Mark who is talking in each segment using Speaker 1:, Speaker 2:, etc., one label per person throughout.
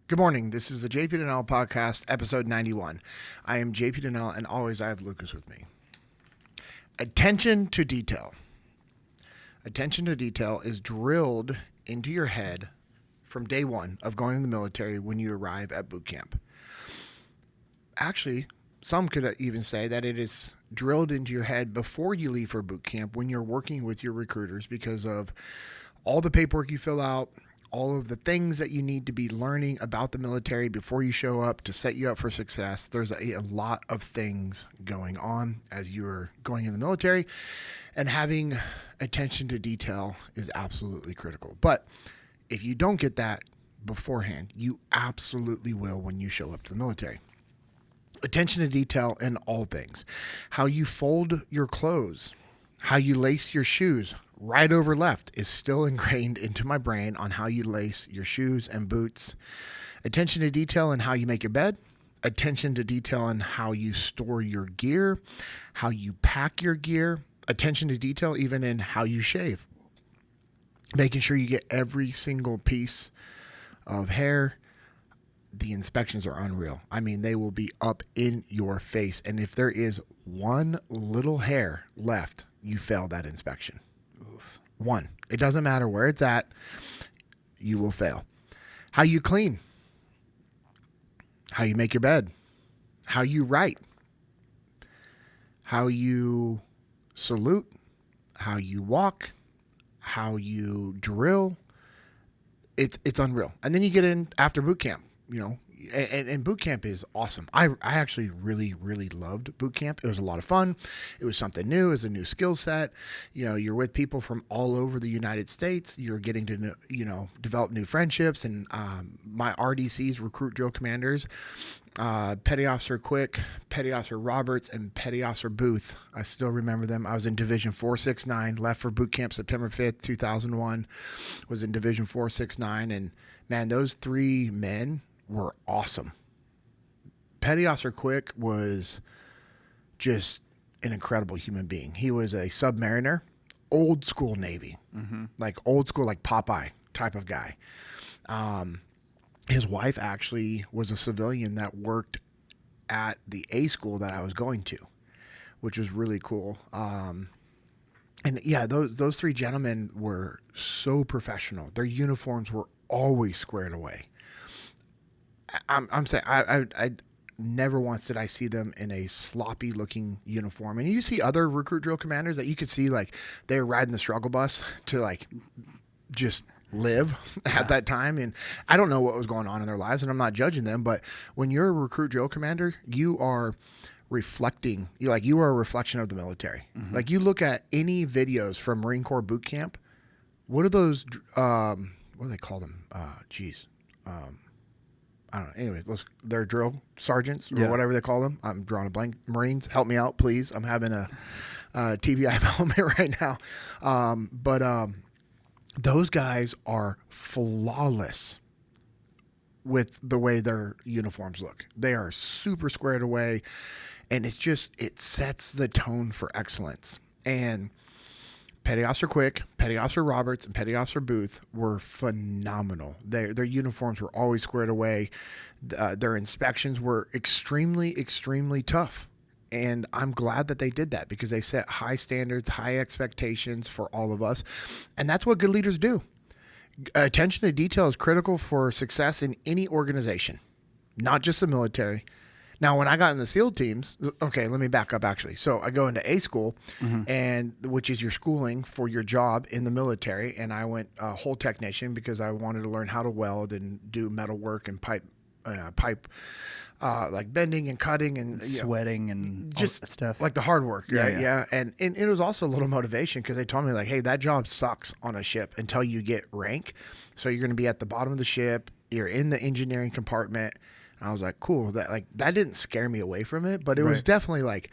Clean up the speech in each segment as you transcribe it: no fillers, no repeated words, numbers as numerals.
Speaker 1: Good morning. This is the JP Dinnell Podcast, episode 91. I am JP Dinnell, and always I have Lucas with me. Attention to detail. Attention to detail is drilled into your head from day one of going to the military when you arrive at boot camp. Actually, some could even say that it is drilled into your head before you leave for boot camp when you're working with your recruiters because of all the paperwork you fill out, all of the things that you need to be learning about the military before you show up to set you up for success. There's a lot of things going on as you're going in the military, and having attention to detail is absolutely critical. But if you don't get that beforehand, you absolutely will when you show up to the military. Attention to detail in all things. How you fold your clothes, how you lace your shoes, right over left is still ingrained into my brain on how you lace your shoes and boots. Attention to detail in how you make your bed. Attention to detail in how you store your gear, how you pack your gear. Attention to detail even in how you shave. Making sure you get every single piece of hair. The inspections are unreal. I mean, they will be up in your face. And if there is one little hair left, you fail that inspection. Oof. One. It doesn't matter where it's at. You will fail. How you clean. How you make your bed. How you write. How you salute. How you walk. How you drill. It's unreal. And then you get in after boot camp. You know, and boot camp is awesome. I actually really loved boot camp. It was a lot of fun. It was something new. It was a new skill set. You know, you're with people from all over the United States. You're getting to, develop new friendships. And my RDCs, recruit drill commanders, Petty Officer Quick, Petty Officer Roberts, and Petty Officer Booth. I still remember them. I was in Division 469, left for boot camp September 5th, 2001, was in Division 469. And man, those three men were awesome. Petty Officer Quick was just an incredible human being. He was a submariner, old school Navy, like old school, like Popeye type of guy. His wife actually was a civilian that worked at the A school that I was going to, which was really cool. And yeah, those three gentlemen were so professional. Their uniforms were always squared away. I'm saying I never once did I see them in a sloppy looking uniform. And you see other recruit drill commanders that you could see like they were riding the struggle bus to like just live at that time. And I don't know what was going on in their lives, and I'm not judging them. But when you're a recruit drill commander, you are reflecting. You are a reflection of the military. Mm-hmm. Like you look at any videos from Marine Corps boot camp. What are those? What do they call them? I don't know. Anyways, they're drill sergeants or whatever they call them. I'm drawing a blank. Marines, help me out, please. I'm having a TBI moment right now. But those guys are flawless with the way their uniforms look. They are super squared away, and it sets the tone for excellence. And Petty Officer Quick, Petty Officer Roberts, and Petty Officer Booth were phenomenal. Their uniforms were always squared away. Their inspections were extremely tough. And I'm glad that they did that because they set high standards, high expectations for all of us. And that's what good leaders do. Attention to detail is critical for success in any organization, not just the military. Now, when I got in the SEAL teams, okay, let me back up actually. So I go into A school, and which is your schooling for your job in the military. And I went a whole technician because I wanted to learn how to weld and do metal work and pipe, like bending and cutting and
Speaker 2: sweating and
Speaker 1: just
Speaker 2: all that stuff.
Speaker 1: Like the hard work. Right? Yeah. And it was also a little motivation because they told me like, hey, that job sucks on a ship until you get rank. So you're going to be at the bottom of the ship. You're in the engineering compartment. I was like, cool. That didn't scare me away from it, but it was definitely like,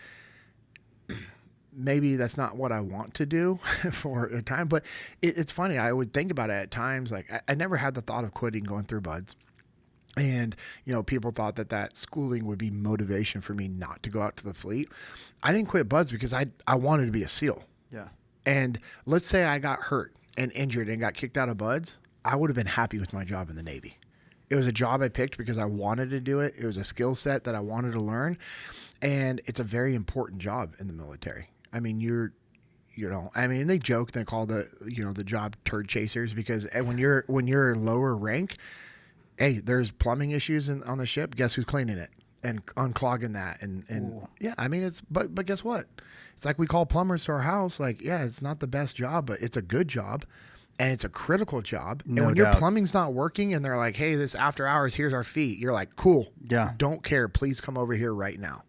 Speaker 1: maybe that's not what I want to do for a time. But it's funny. I would think about it at times. Like I never had the thought of quitting going through BUDS. And, people thought that schooling would be motivation for me not to go out to the fleet. I didn't quit BUDS because I wanted to be a SEAL.
Speaker 2: Yeah.
Speaker 1: And let's say I got hurt and injured and got kicked out of BUDS. I would have been happy with my job in the Navy. It was a job I picked because I wanted to do it. It was a skill set that I wanted to learn. And it's a very important job in the military. I mean, they joke, they call the job turd chasers, because when you're lower rank, hey, there's plumbing issues on the ship. Guess who's cleaning it and unclogging that? And yeah, I mean, but guess what? It's like we call plumbers to our house. Like, yeah, it's not the best job, but it's a good job. And it's a critical job.
Speaker 2: No
Speaker 1: and when
Speaker 2: doubt.
Speaker 1: your plumbing's not working and they're like, hey, this after hours, here's our fee. You're like, cool.
Speaker 2: Yeah.
Speaker 1: Don't care. Please come over here right now.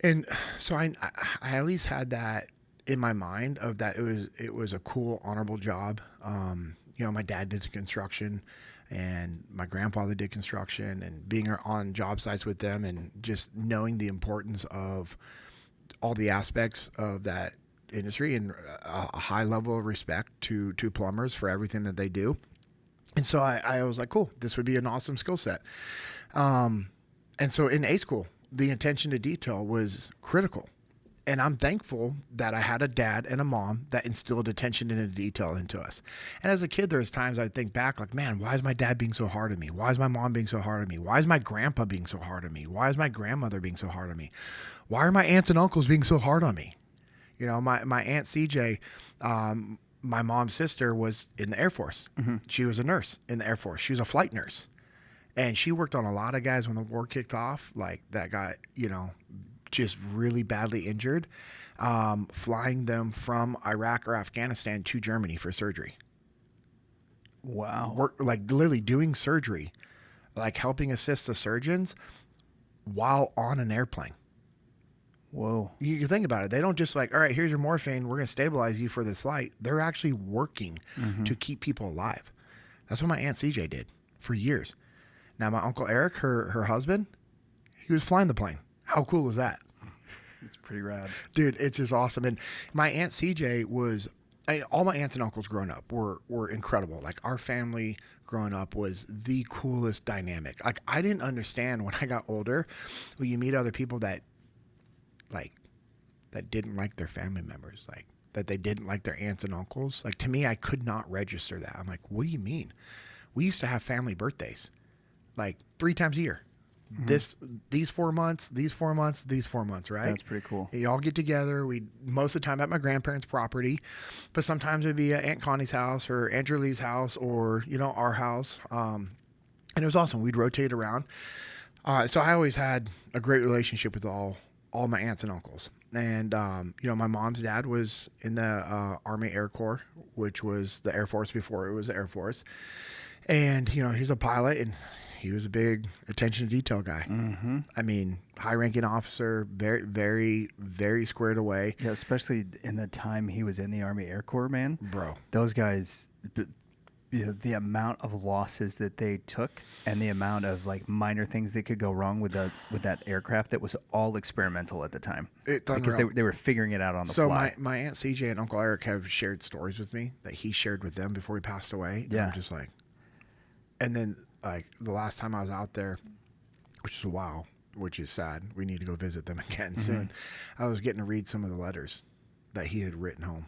Speaker 1: And so I at least had that in my mind of that it was a cool, honorable job. My dad did construction and my grandfather did construction, and being on job sites with them and just knowing the importance of all the aspects of that industry and a high level of respect to plumbers for everything that they do. And so I was like, cool, this would be an awesome skill set. And so in A school, the attention to detail was critical. And I'm thankful that I had a dad and a mom that instilled attention and detail into us. And as a kid, there's times I think back like, man, why is my dad being so hard on me? Why is my mom being so hard on me? Why is my grandpa being so hard on me? Why is my grandmother being so hard on me? Why are my aunts and uncles being so hard on me? My Aunt CJ, my mom's sister, was in the Air Force. Mm-hmm. She was a nurse in the Air Force. She was a flight nurse. And she worked on a lot of guys when the war kicked off, like that got, just really badly injured, flying them from Iraq or Afghanistan to Germany for surgery.
Speaker 2: Wow.
Speaker 1: Like literally doing surgery, like helping assist the surgeons while on an airplane.
Speaker 2: Whoa.
Speaker 1: You think about it. They don't just like, all right, here's your morphine. We're going to stabilize you for this flight. They're actually working to keep people alive. That's what my Aunt CJ did for years. Now, my Uncle Eric, her husband, he was flying the plane. How cool is that?
Speaker 2: It's pretty rad.
Speaker 1: Dude, it's just awesome. And my Aunt CJ all my aunts and uncles growing up were incredible. Like our family growing up was the coolest dynamic. Like I didn't understand when I got older, when you meet other people that didn't like their family members, like that they didn't like their aunts and uncles. Like to me, I could not register that. I'm like, what do you mean? We used to have family birthdays like 3 times a year. Mm-hmm. These 4 months, right?
Speaker 2: That's pretty cool.
Speaker 1: You all get together. We most of the time at my grandparents' property, but sometimes it'd be at Aunt Connie's house or Aunt Julie's house or our house. And it was awesome. We'd rotate around. So I always had a great relationship with all my aunts and uncles. And my mom's dad was in the Army Air Corps, which was the Air Force before it was the Air Force. And he's a pilot and he was a big attention to detail guy. Mm-hmm. I mean, high-ranking officer, very, very, very squared away.
Speaker 2: Yeah, especially in the time he was in the Army Air Corps, man.
Speaker 1: Bro.
Speaker 2: Those guys, the amount of losses that they took and the amount of like minor things that could go wrong with that aircraft that was all experimental at the time. Because they were figuring it out on the fly.
Speaker 1: So my Aunt CJ and Uncle Eric have shared stories with me that he shared with them before he passed away.
Speaker 2: Yeah.
Speaker 1: And I'm just like, and then like the last time I was out there, which is a while, which is sad. We need to go visit them again soon. I was getting to read some of the letters that he had written home.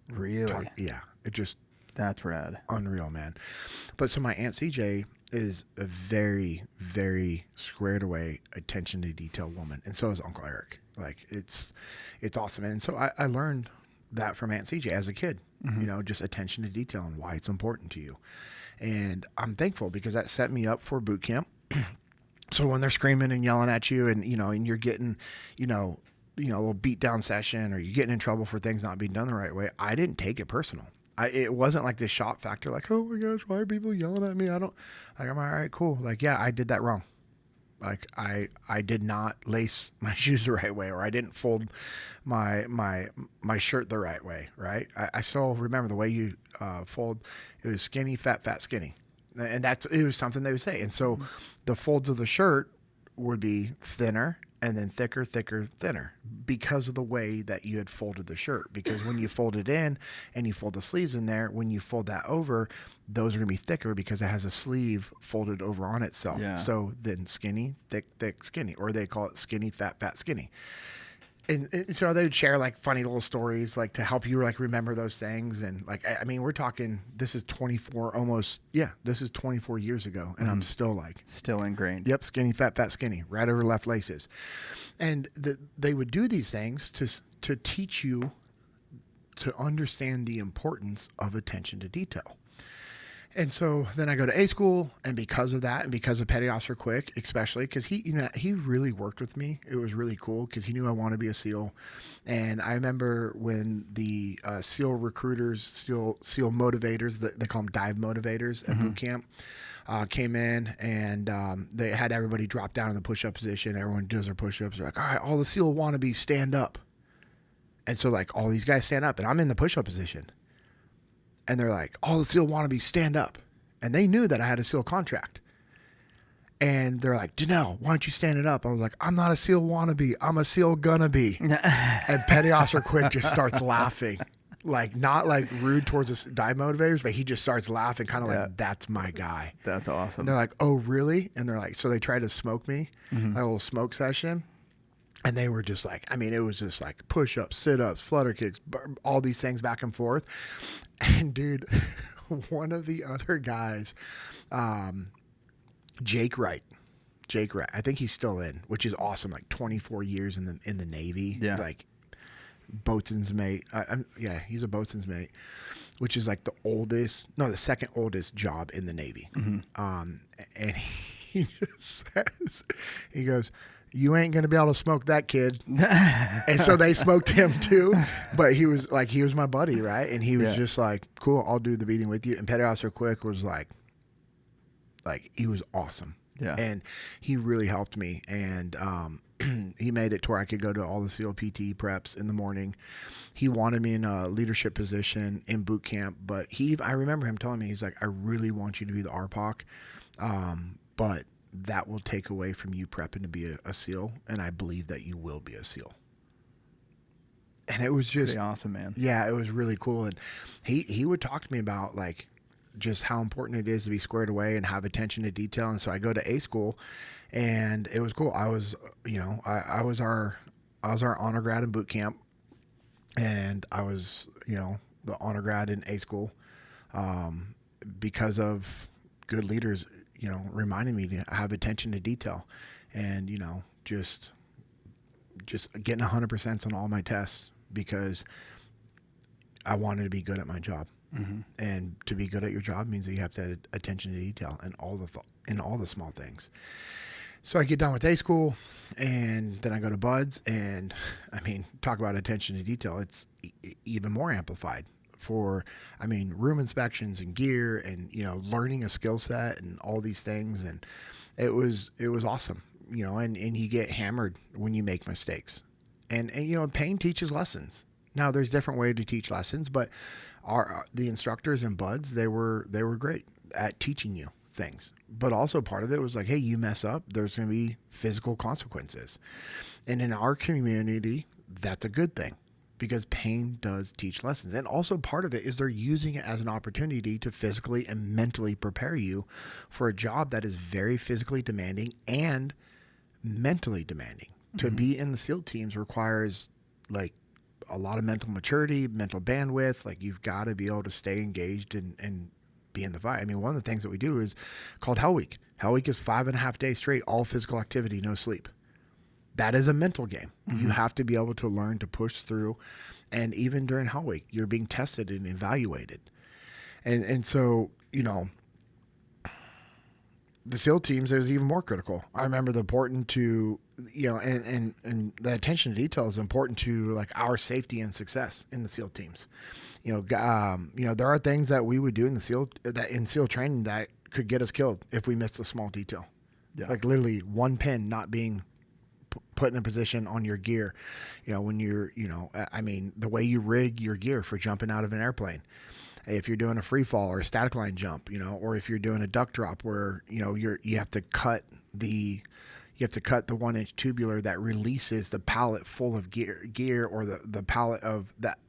Speaker 2: Really?
Speaker 1: Yeah. It just...
Speaker 2: That's rad.
Speaker 1: Unreal, man. But so my Aunt CJ is a very, very squared away, attention to detail woman. And so is Uncle Eric. Like it's awesome. And so I learned that from Aunt CJ as a kid, just attention to detail and why it's important to you. And I'm thankful because that set me up for boot camp. So when they're screaming and yelling at you and, and you're getting, a little beat down session or you're getting in trouble for things not being done the right way, I didn't take it personal. It wasn't like this shock factor, like, oh my gosh, why are people yelling at me? I'm all right, cool. Like, yeah, I did that wrong. Like I did not lace my shoes the right way, or I didn't fold my shirt the right way. Right. I still remember the way you fold. It was skinny, fat, skinny. And it was something they would say. And so the folds of the shirt would be thinner and then thicker, thinner because of the way that you had folded the shirt. Because when you fold it in and you fold the sleeves in there, when you fold that over, those are going to be thicker because it has a sleeve folded over on itself. Yeah. So then skinny, thick, skinny, or they call it skinny, fat, skinny. and so they would share like funny little stories, like to help you like remember those things. And like, I mean, we're talking, this is 24 years ago. And I'm still like.
Speaker 2: Still ingrained.
Speaker 1: Yep. Skinny, fat, skinny, right over left laces. And they would do these things to teach you to understand the importance of attention to detail. And so then I go to A school, and because of that, and because of Petty Officer Quick, especially because he really worked with me. It was really cool because he knew I wanted to be a SEAL. And I remember when the SEAL recruiters, SEAL motivators, they call them dive motivators at boot camp, came in, and they had everybody drop down in the push-up position. Everyone does their push-ups. They're like, all right, all the SEAL wannabes stand up. And so like all these guys stand up, and I'm in the push-up position. And they're like, all the SEAL wannabes stand up. And they knew that I had a SEAL contract. And they're like, Dinnell, why don't you stand it up? I was like, I'm not a SEAL wannabe. I'm a SEAL gonna be. And Petty Officer Quick just starts laughing. Like, not like rude towards the dive motivators, but he just starts laughing, kind of like, that's my guy.
Speaker 2: That's awesome.
Speaker 1: And they're like, oh, really? And they're like, so they tried to smoke me, a little smoke session. And they were just like, I mean, it was just like push-ups, sit-ups, flutter kicks, all these things back and forth. And dude, one of the other guys, Jake Wright, I think he's still in, which is awesome. Like 24 years in the Navy, like boatswain's mate. He's a boatswain's mate, which is like the second oldest job in the Navy. And he just says, he goes, you ain't going to be able to smoke that kid. And so they smoked him too. But he was my buddy, right? And he was just like, cool, I'll do the beating with you. And Petty Officer Quick was like he was awesome. Yeah. And he really helped me. And he made it to where I could go to all the SEAL PT preps in the morning. He wanted me in a leadership position in boot camp. But I remember him telling me, he's like, I really want you to be the RPOC. But that will take away from you prepping to be a SEAL, and I believe that you will be a SEAL. And it was just
Speaker 2: pretty awesome, man.
Speaker 1: Yeah, it was really cool. And he would talk to me about like just how important it is to be squared away and have attention to detail. And so I go to A school, and it was cool. I was our honor grad in boot camp, and I was the honor grad in A school because of good leaders reminding me to have attention to detail, and just getting 100% on all my tests because I wanted to be good at my job. And to be good at your job means that you have to have attention to detail and all the small things. So I get done with A school, and then I go to Buds, and I mean, talk about attention to detail. It's even more amplified. For room inspections and gear and learning a skill set and all these things, and it was awesome, and you get hammered when you make mistakes, and pain teaches lessons. Now there's different ways to teach lessons, but the instructors and Buds, they were great at teaching you things. But also part of it was like, hey, you mess up, there's going to be physical consequences, and in our community, that's a good thing. Because pain does teach lessons. And also part of it is they're using it as an opportunity to physically and mentally prepare you for a job that is very physically demanding and mentally demanding. To be in the SEAL teams requires like a lot of mental maturity, mental bandwidth. Like you've got to be able to stay engaged and be in the fight. One of the things that we do is called Hell Week. Hell Week is 5.5 days straight, all physical activity, no sleep. That is a mental game. You have to be able to learn to push through. And even during Hell Week, you're being tested and evaluated. And so, the SEAL teams is even more critical. I remember the important to, and the attention to detail is important to like our safety and success in the SEAL teams. There are things that we would do in SEAL training that could get us killed if we missed a small detail. Yeah. Like literally one pin not being put in a position on your gear, when you're, the way you rig your gear for jumping out of an airplane, if you're doing a free fall or a static line jump, or if you're doing a duck drop where, you have to cut the 1-inch tubular that releases the pallet full of gear or the pallet of that,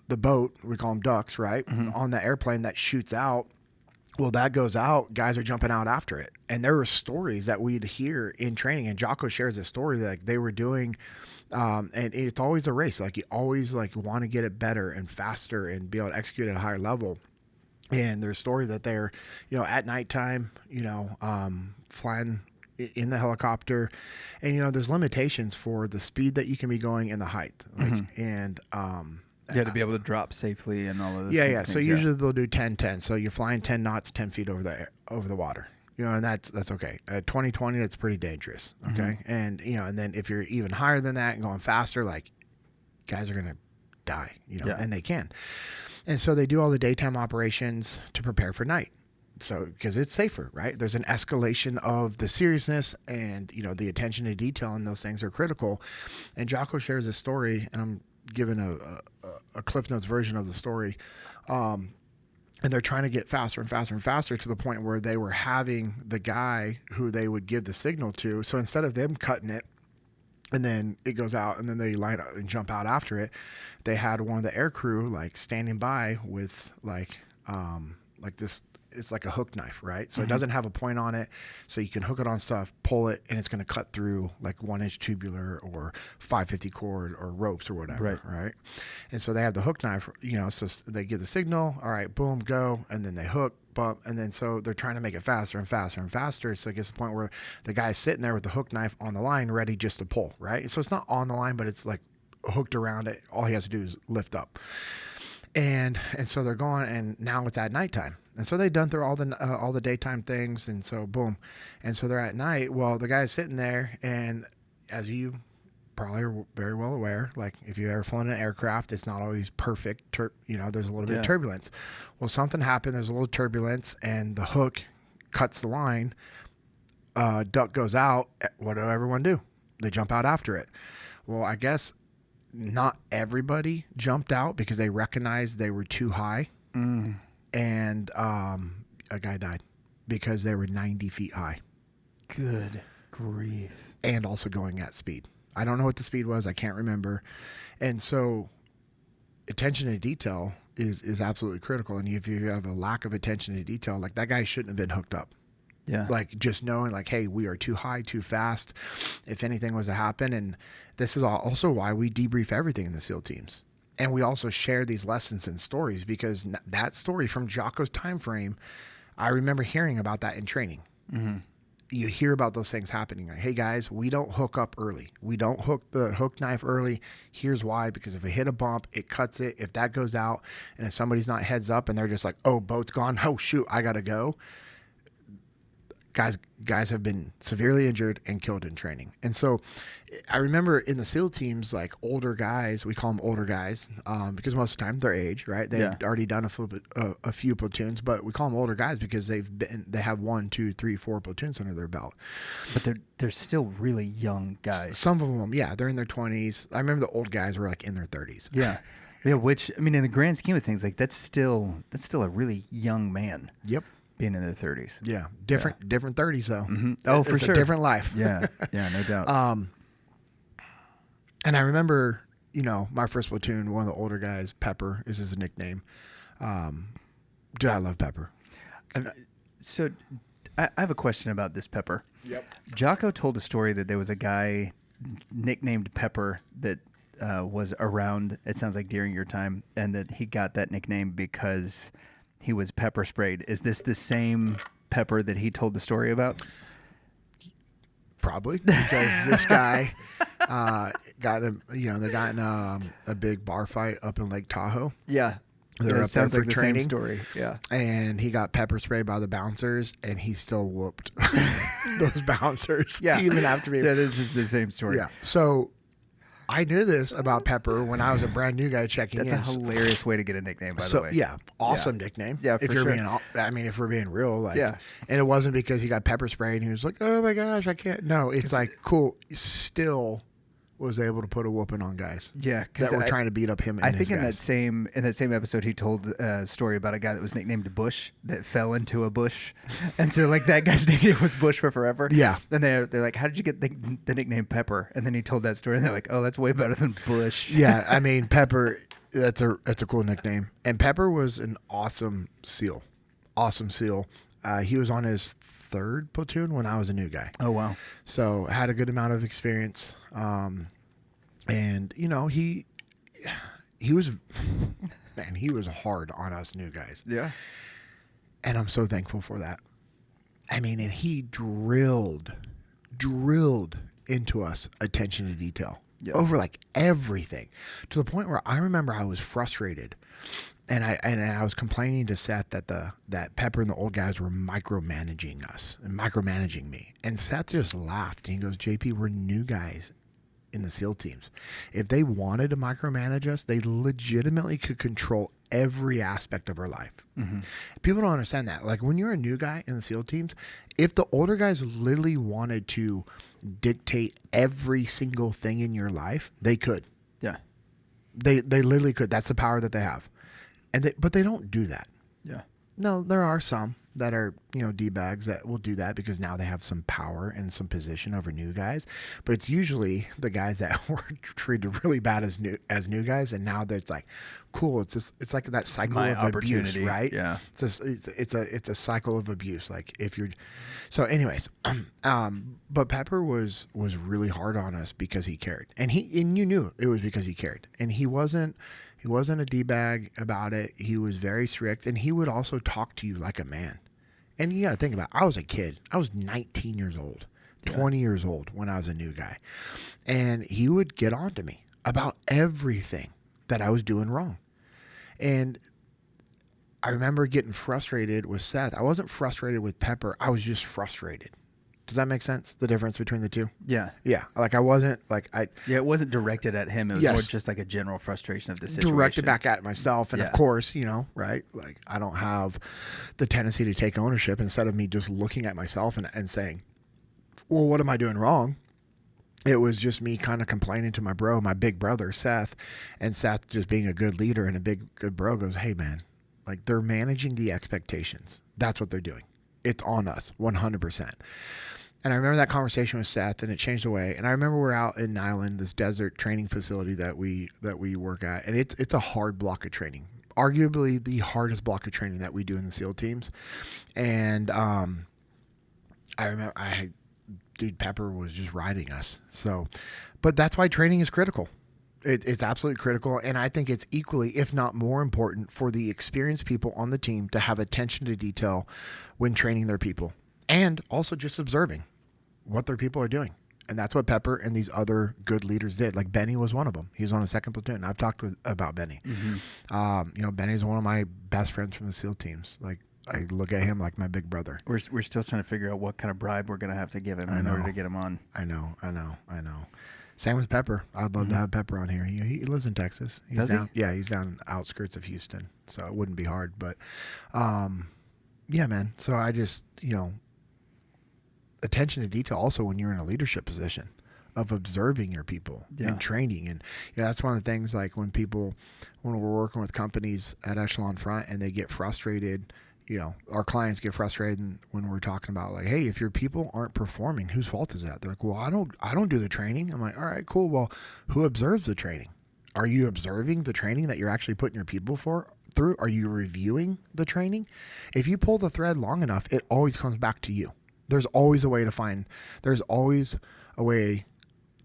Speaker 1: the boat, we call them ducks, right? On the airplane that shoots out Well, that goes out, guys are jumping out after it. And there were stories that we'd hear in training, and Jocko shares a story that they were doing, and it's always a race. Like, you always like want to get it better and faster and be able to execute at a higher level. And there's a story that they're, at nighttime, flying in the helicopter, and, there's limitations for the speed that you can be going and the height. Like, and,
Speaker 2: to be able to drop safely and all of this.
Speaker 1: Yeah. So usually they'll do 10-10. So you're flying 10 knots, 10 feet over the water. And that's okay. At 2020, that's pretty dangerous. Okay. And and then if you're even higher than that and going faster, like, guys are gonna die. And they can. And so they do all the daytime operations to prepare for night. So because it's safer, right? There's an escalation of the seriousness and the attention to detail, and those things are critical. And Jocko shares a story, and I'm given a Cliff Notes version of the story, and they're trying to get faster and faster and faster to the point where they were having the guy who they would give the signal to. So instead of them cutting it and then it goes out and then they line up and jump out after it, they had one of the air crew like standing by with like this. It's like a hook knife, right? So it doesn't have a point on it. So you can hook it on stuff, pull it, and it's going to cut through like 1-inch tubular or 550 cord or ropes or whatever, right? And so they have the hook knife, so they give the signal, all right, boom, go, and then they hook, bump, and then so they're trying to make it faster and faster and faster. So it gets to the point where the guy's sitting there with the hook knife on the line ready just to pull, right? So it's not on the line, but it's like hooked around it. All he has to do is lift up. And so they're going, and now it's at nighttime. And so they've done through all the daytime things, and so boom. And so they're at night. Well, the guy's sitting there, and as you probably are very well aware, like if you've ever flown an aircraft, it's not always perfect. There's a little bit of turbulence. Well, something happened. There's a little turbulence, and the hook cuts the line. Duck goes out. What do everyone do? They jump out after it. Well, I guess not everybody jumped out because they recognized they were too high. And a guy died because they were 90 feet high.
Speaker 2: Good grief.
Speaker 1: And also going at speed. I don't know what the speed was. I can't remember. And so attention to detail is absolutely critical. And if you have a lack of attention to detail, like that guy shouldn't have been hooked up.
Speaker 2: Yeah.
Speaker 1: Like just knowing like, hey, we are too high, too fast, if anything was to happen. And this is also why we debrief everything in the SEAL teams. And we also share these lessons and stories, because that story from Jocko's time frame, I remember hearing about that in training. You hear about those things happening. Like, hey guys, we don't hook up early. We don't hook the hook knife early. Here's why: because if it hit a bump, it cuts it. If that goes out, and if somebody's not heads up and they're just like, oh, boat's gone. Oh shoot, I gotta go. Guys have been severely injured and killed in training. And so I remember in the SEAL teams, like older guys, we call them older guys because most of the time they're age, right? They've already done a few platoons, but we call them older guys because they have 1, 2, 3, 4 platoons under their belt.
Speaker 2: But they're still really young guys.
Speaker 1: Some of them, yeah, they're in their 20s. I remember the old guys were like in their 30s.
Speaker 2: Yeah. Yeah, which, I mean, in the grand scheme of things, like that's still a really young man.
Speaker 1: Yep.
Speaker 2: Being in their 30s.
Speaker 1: Yeah. Different 30s, though.
Speaker 2: Oh, for sure.
Speaker 1: A different life.
Speaker 2: Yeah. Yeah, no doubt.
Speaker 1: And I remember, my first platoon, one of the older guys, Pepper is his nickname. Dude, I love Pepper.
Speaker 2: So I have a question about this Pepper.
Speaker 1: Yep.
Speaker 2: Jocko told a story that there was a guy nicknamed Pepper that was around, it sounds like during your time, and that he got that nickname because he was pepper sprayed. Is this the same Pepper that he told the story about?
Speaker 1: Probably, because this guy got him. They got in a big bar fight up in Lake Tahoe.
Speaker 2: Yeah,
Speaker 1: they're up there for
Speaker 2: like
Speaker 1: training.
Speaker 2: The same story. Yeah,
Speaker 1: and he got pepper sprayed by the bouncers, and he still whooped those bouncers.
Speaker 2: Yeah,
Speaker 1: even after being.
Speaker 2: Yeah, this is the same story.
Speaker 1: Yeah, so. I knew this about Pepper when I was a brand new guy checking in.
Speaker 2: That's a hilarious way to get a nickname, by the way.
Speaker 1: Yeah, awesome nickname.
Speaker 2: Yeah, for sure.
Speaker 1: If we're being real, like,
Speaker 2: yeah.
Speaker 1: And it wasn't because he got pepper sprayed and he was like, oh my gosh, I can't. No, it's like, cool. Still was able to put a whooping on guys.
Speaker 2: Yeah,
Speaker 1: that were trying to beat up him.
Speaker 2: I think in that same episode, he told a story about a guy that was nicknamed Bush that fell into a bush, and so like that guy's nickname was Bush for forever.
Speaker 1: Yeah,
Speaker 2: and they're like, how did you get the nickname Pepper? And then he told that story, and they're like, oh, that's way better than Bush.
Speaker 1: Yeah, I mean Pepper. That's a cool nickname, and Pepper was an awesome SEAL. awesome SEAL. He was on his 3rd platoon when I was a new guy.
Speaker 2: Oh, wow.
Speaker 1: So had a good amount of experience. And, you know, he was, man, he was hard on us new guys.
Speaker 2: Yeah.
Speaker 1: And I'm so thankful for that. I mean, and he drilled into us attention to detail over like everything, to the point where I remember I was frustrated, and I was complaining to Seth that Pepper and the old guys were micromanaging us and micromanaging me, and Seth just laughed and he goes, "JP, we're new guys in the SEAL teams. If they wanted to micromanage us, they legitimately could control every aspect of our life." Mm-hmm. People don't understand that. Like, when you're a new guy in the SEAL teams, if the older guys literally wanted to dictate every single thing in your life, they could.
Speaker 2: Yeah.
Speaker 1: They literally could. That's the power that they have. But they don't do that.
Speaker 2: Yeah.
Speaker 1: No, there are some that are, you know, D-bags that will do that because now they have some power and some position over new guys. But it's usually the guys that were treated really bad as new guys, and now it's like, cool. It's like that cycle of abuse, right?
Speaker 2: Yeah.
Speaker 1: It's a cycle of abuse. Like, if you're, so anyways, but Pepper was really hard on us because he cared, and you knew it was because he cared, and he wasn't a D-bag about it. He was very strict, and he would also talk to you like a man. And you got to think about it. I was a kid. I was 19 years old, 20 years old when I was a new guy. And he would get on to me about everything that I was doing wrong. And I remember getting frustrated with Seth. I wasn't frustrated with Pepper. I was just frustrated. Does that make sense? The difference between the two?
Speaker 2: Yeah.
Speaker 1: Yeah. Like, I wasn't like
Speaker 2: Yeah, it wasn't directed at him. It was more just like a general frustration of the situation.
Speaker 1: Directed back at myself. And of course, you know, right? Like, I don't have the tendency to take ownership instead of me just looking at myself and saying, well, what am I doing wrong? It was just me kind of complaining to my big brother, Seth, and Seth just being a good leader and a good bro goes, hey, man, like, they're managing the expectations. That's what they're doing. It's on us 100%. And I remember that conversation with Seth, and it changed the way. And I remember we're out in Nyland, this desert training facility that we work at, and it's a hard block of training, arguably the hardest block of training that we do in the SEAL teams. And I remember dude, Pepper was just riding us. So, but that's why training is critical. It's absolutely critical, and I think it's equally, if not more important, for the experienced people on the team to have attention to detail when training their people, and also just observing what their people are doing. And that's what Pepper and these other good leaders did. Like, Benny was one of them. He was on a 2nd platoon. I've talked about Benny. Mm-hmm. You know, Benny's one of my best friends from the SEAL teams. Like, I look at him like my big brother.
Speaker 2: We're still trying to figure out what kind of bribe we're going to have to give him in order to get him on.
Speaker 1: I know. Same with Pepper. I'd love to have Pepper on here. He lives in Texas.
Speaker 2: Does he?
Speaker 1: Yeah, he's down in the outskirts of Houston, so it wouldn't be hard. But, yeah, man. So I just, you know, attention to detail also when you're in a leadership position of observing your people and training. And, you know, that's one of the things, like, when we're working with companies at Echelon Front and they get frustrated, you know, our clients get frustrated when we're talking about, like, hey, if your people aren't performing, whose fault is that? They're like, well, I don't do the training. I'm like, all right, cool. Well, who observes the training? Are you observing the training that you're actually putting your people through? Are you reviewing the training? If you pull the thread long enough, it always comes back to you. There's always a way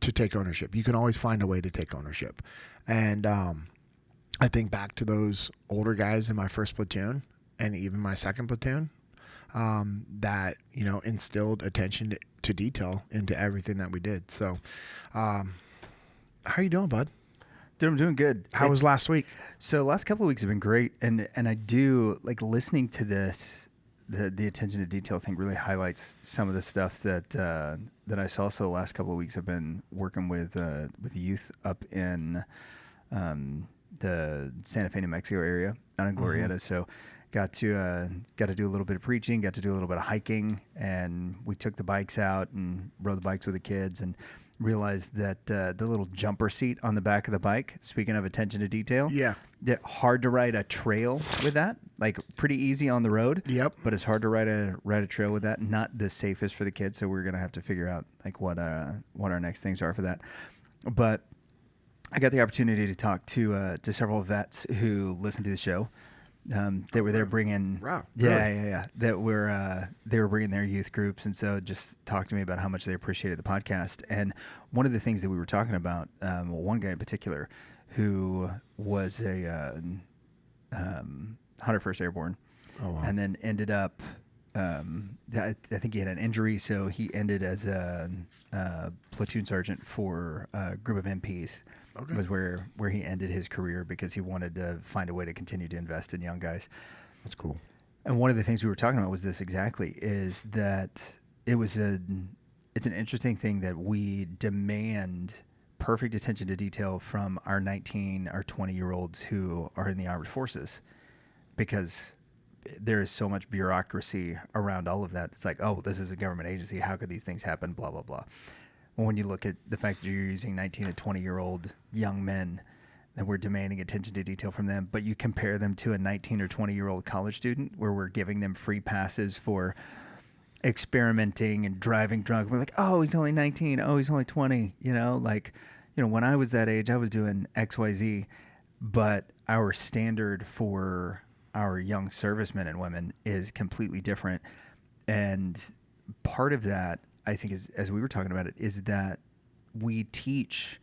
Speaker 1: to take ownership. You can always find a way to take ownership. And I think back to those older guys in my 1st platoon and even my 2nd platoon, that, you know, instilled attention to detail into everything that we did. So, how are you doing, bud?
Speaker 2: Dude, I'm doing good.
Speaker 1: How was last week?
Speaker 2: So last couple of weeks have been great, and I do like listening to this. The attention to detail thing really highlights some of the stuff that I saw. So the last couple of weeks I've been working with youth up in the Santa Fe, New Mexico area out in Glorieta. Mm-hmm. So got to do a little bit of preaching, got to do a little bit of hiking, and we took the bikes out and rode the bikes with the kids, and realized that the little jumper seat on the back of the bike, speaking of attention to detail, hard to ride a trail with that. Like, pretty easy on the road, but it's hard to ride a trail with that. Not the safest for the kids, so we're gonna have to figure out like what our next things are for that. But I got the opportunity to talk to several vets who listen to the show, They were there bringing,
Speaker 1: wow,
Speaker 2: yeah. They were bringing their youth groups, and so just talked to me about how much they appreciated the podcast. And one of the things that we were talking about, one guy in particular, who was a 101st Airborne, and then ended up, I think he had an injury, so he ended as a platoon sergeant for a group of MPs. Okay. Was where he ended his career because he wanted to find a way to continue to invest in young guys.
Speaker 1: That's cool.
Speaker 2: And one of the things we were talking about was this exactly, is that it's an interesting thing that we demand perfect attention to detail from our 19 or 20-year-olds who are in the armed forces, because there is so much bureaucracy around all of that. It's like, oh, well, this is a government agency. How could these things happen? Blah, blah, blah. Well, when you look at the fact that you're using 19 to 20-year-old young men, and we're demanding attention to detail from them, but you compare them to a 19 or 20-year-old college student where we're giving them free passes for experimenting and driving drunk. We're like, oh, he's only 19. Oh, he's only 20. When I was that age, I was doing XYZ, but our standard for our young servicemen and women is completely different. And part of that, I think, is, as we were talking about it, is that we teach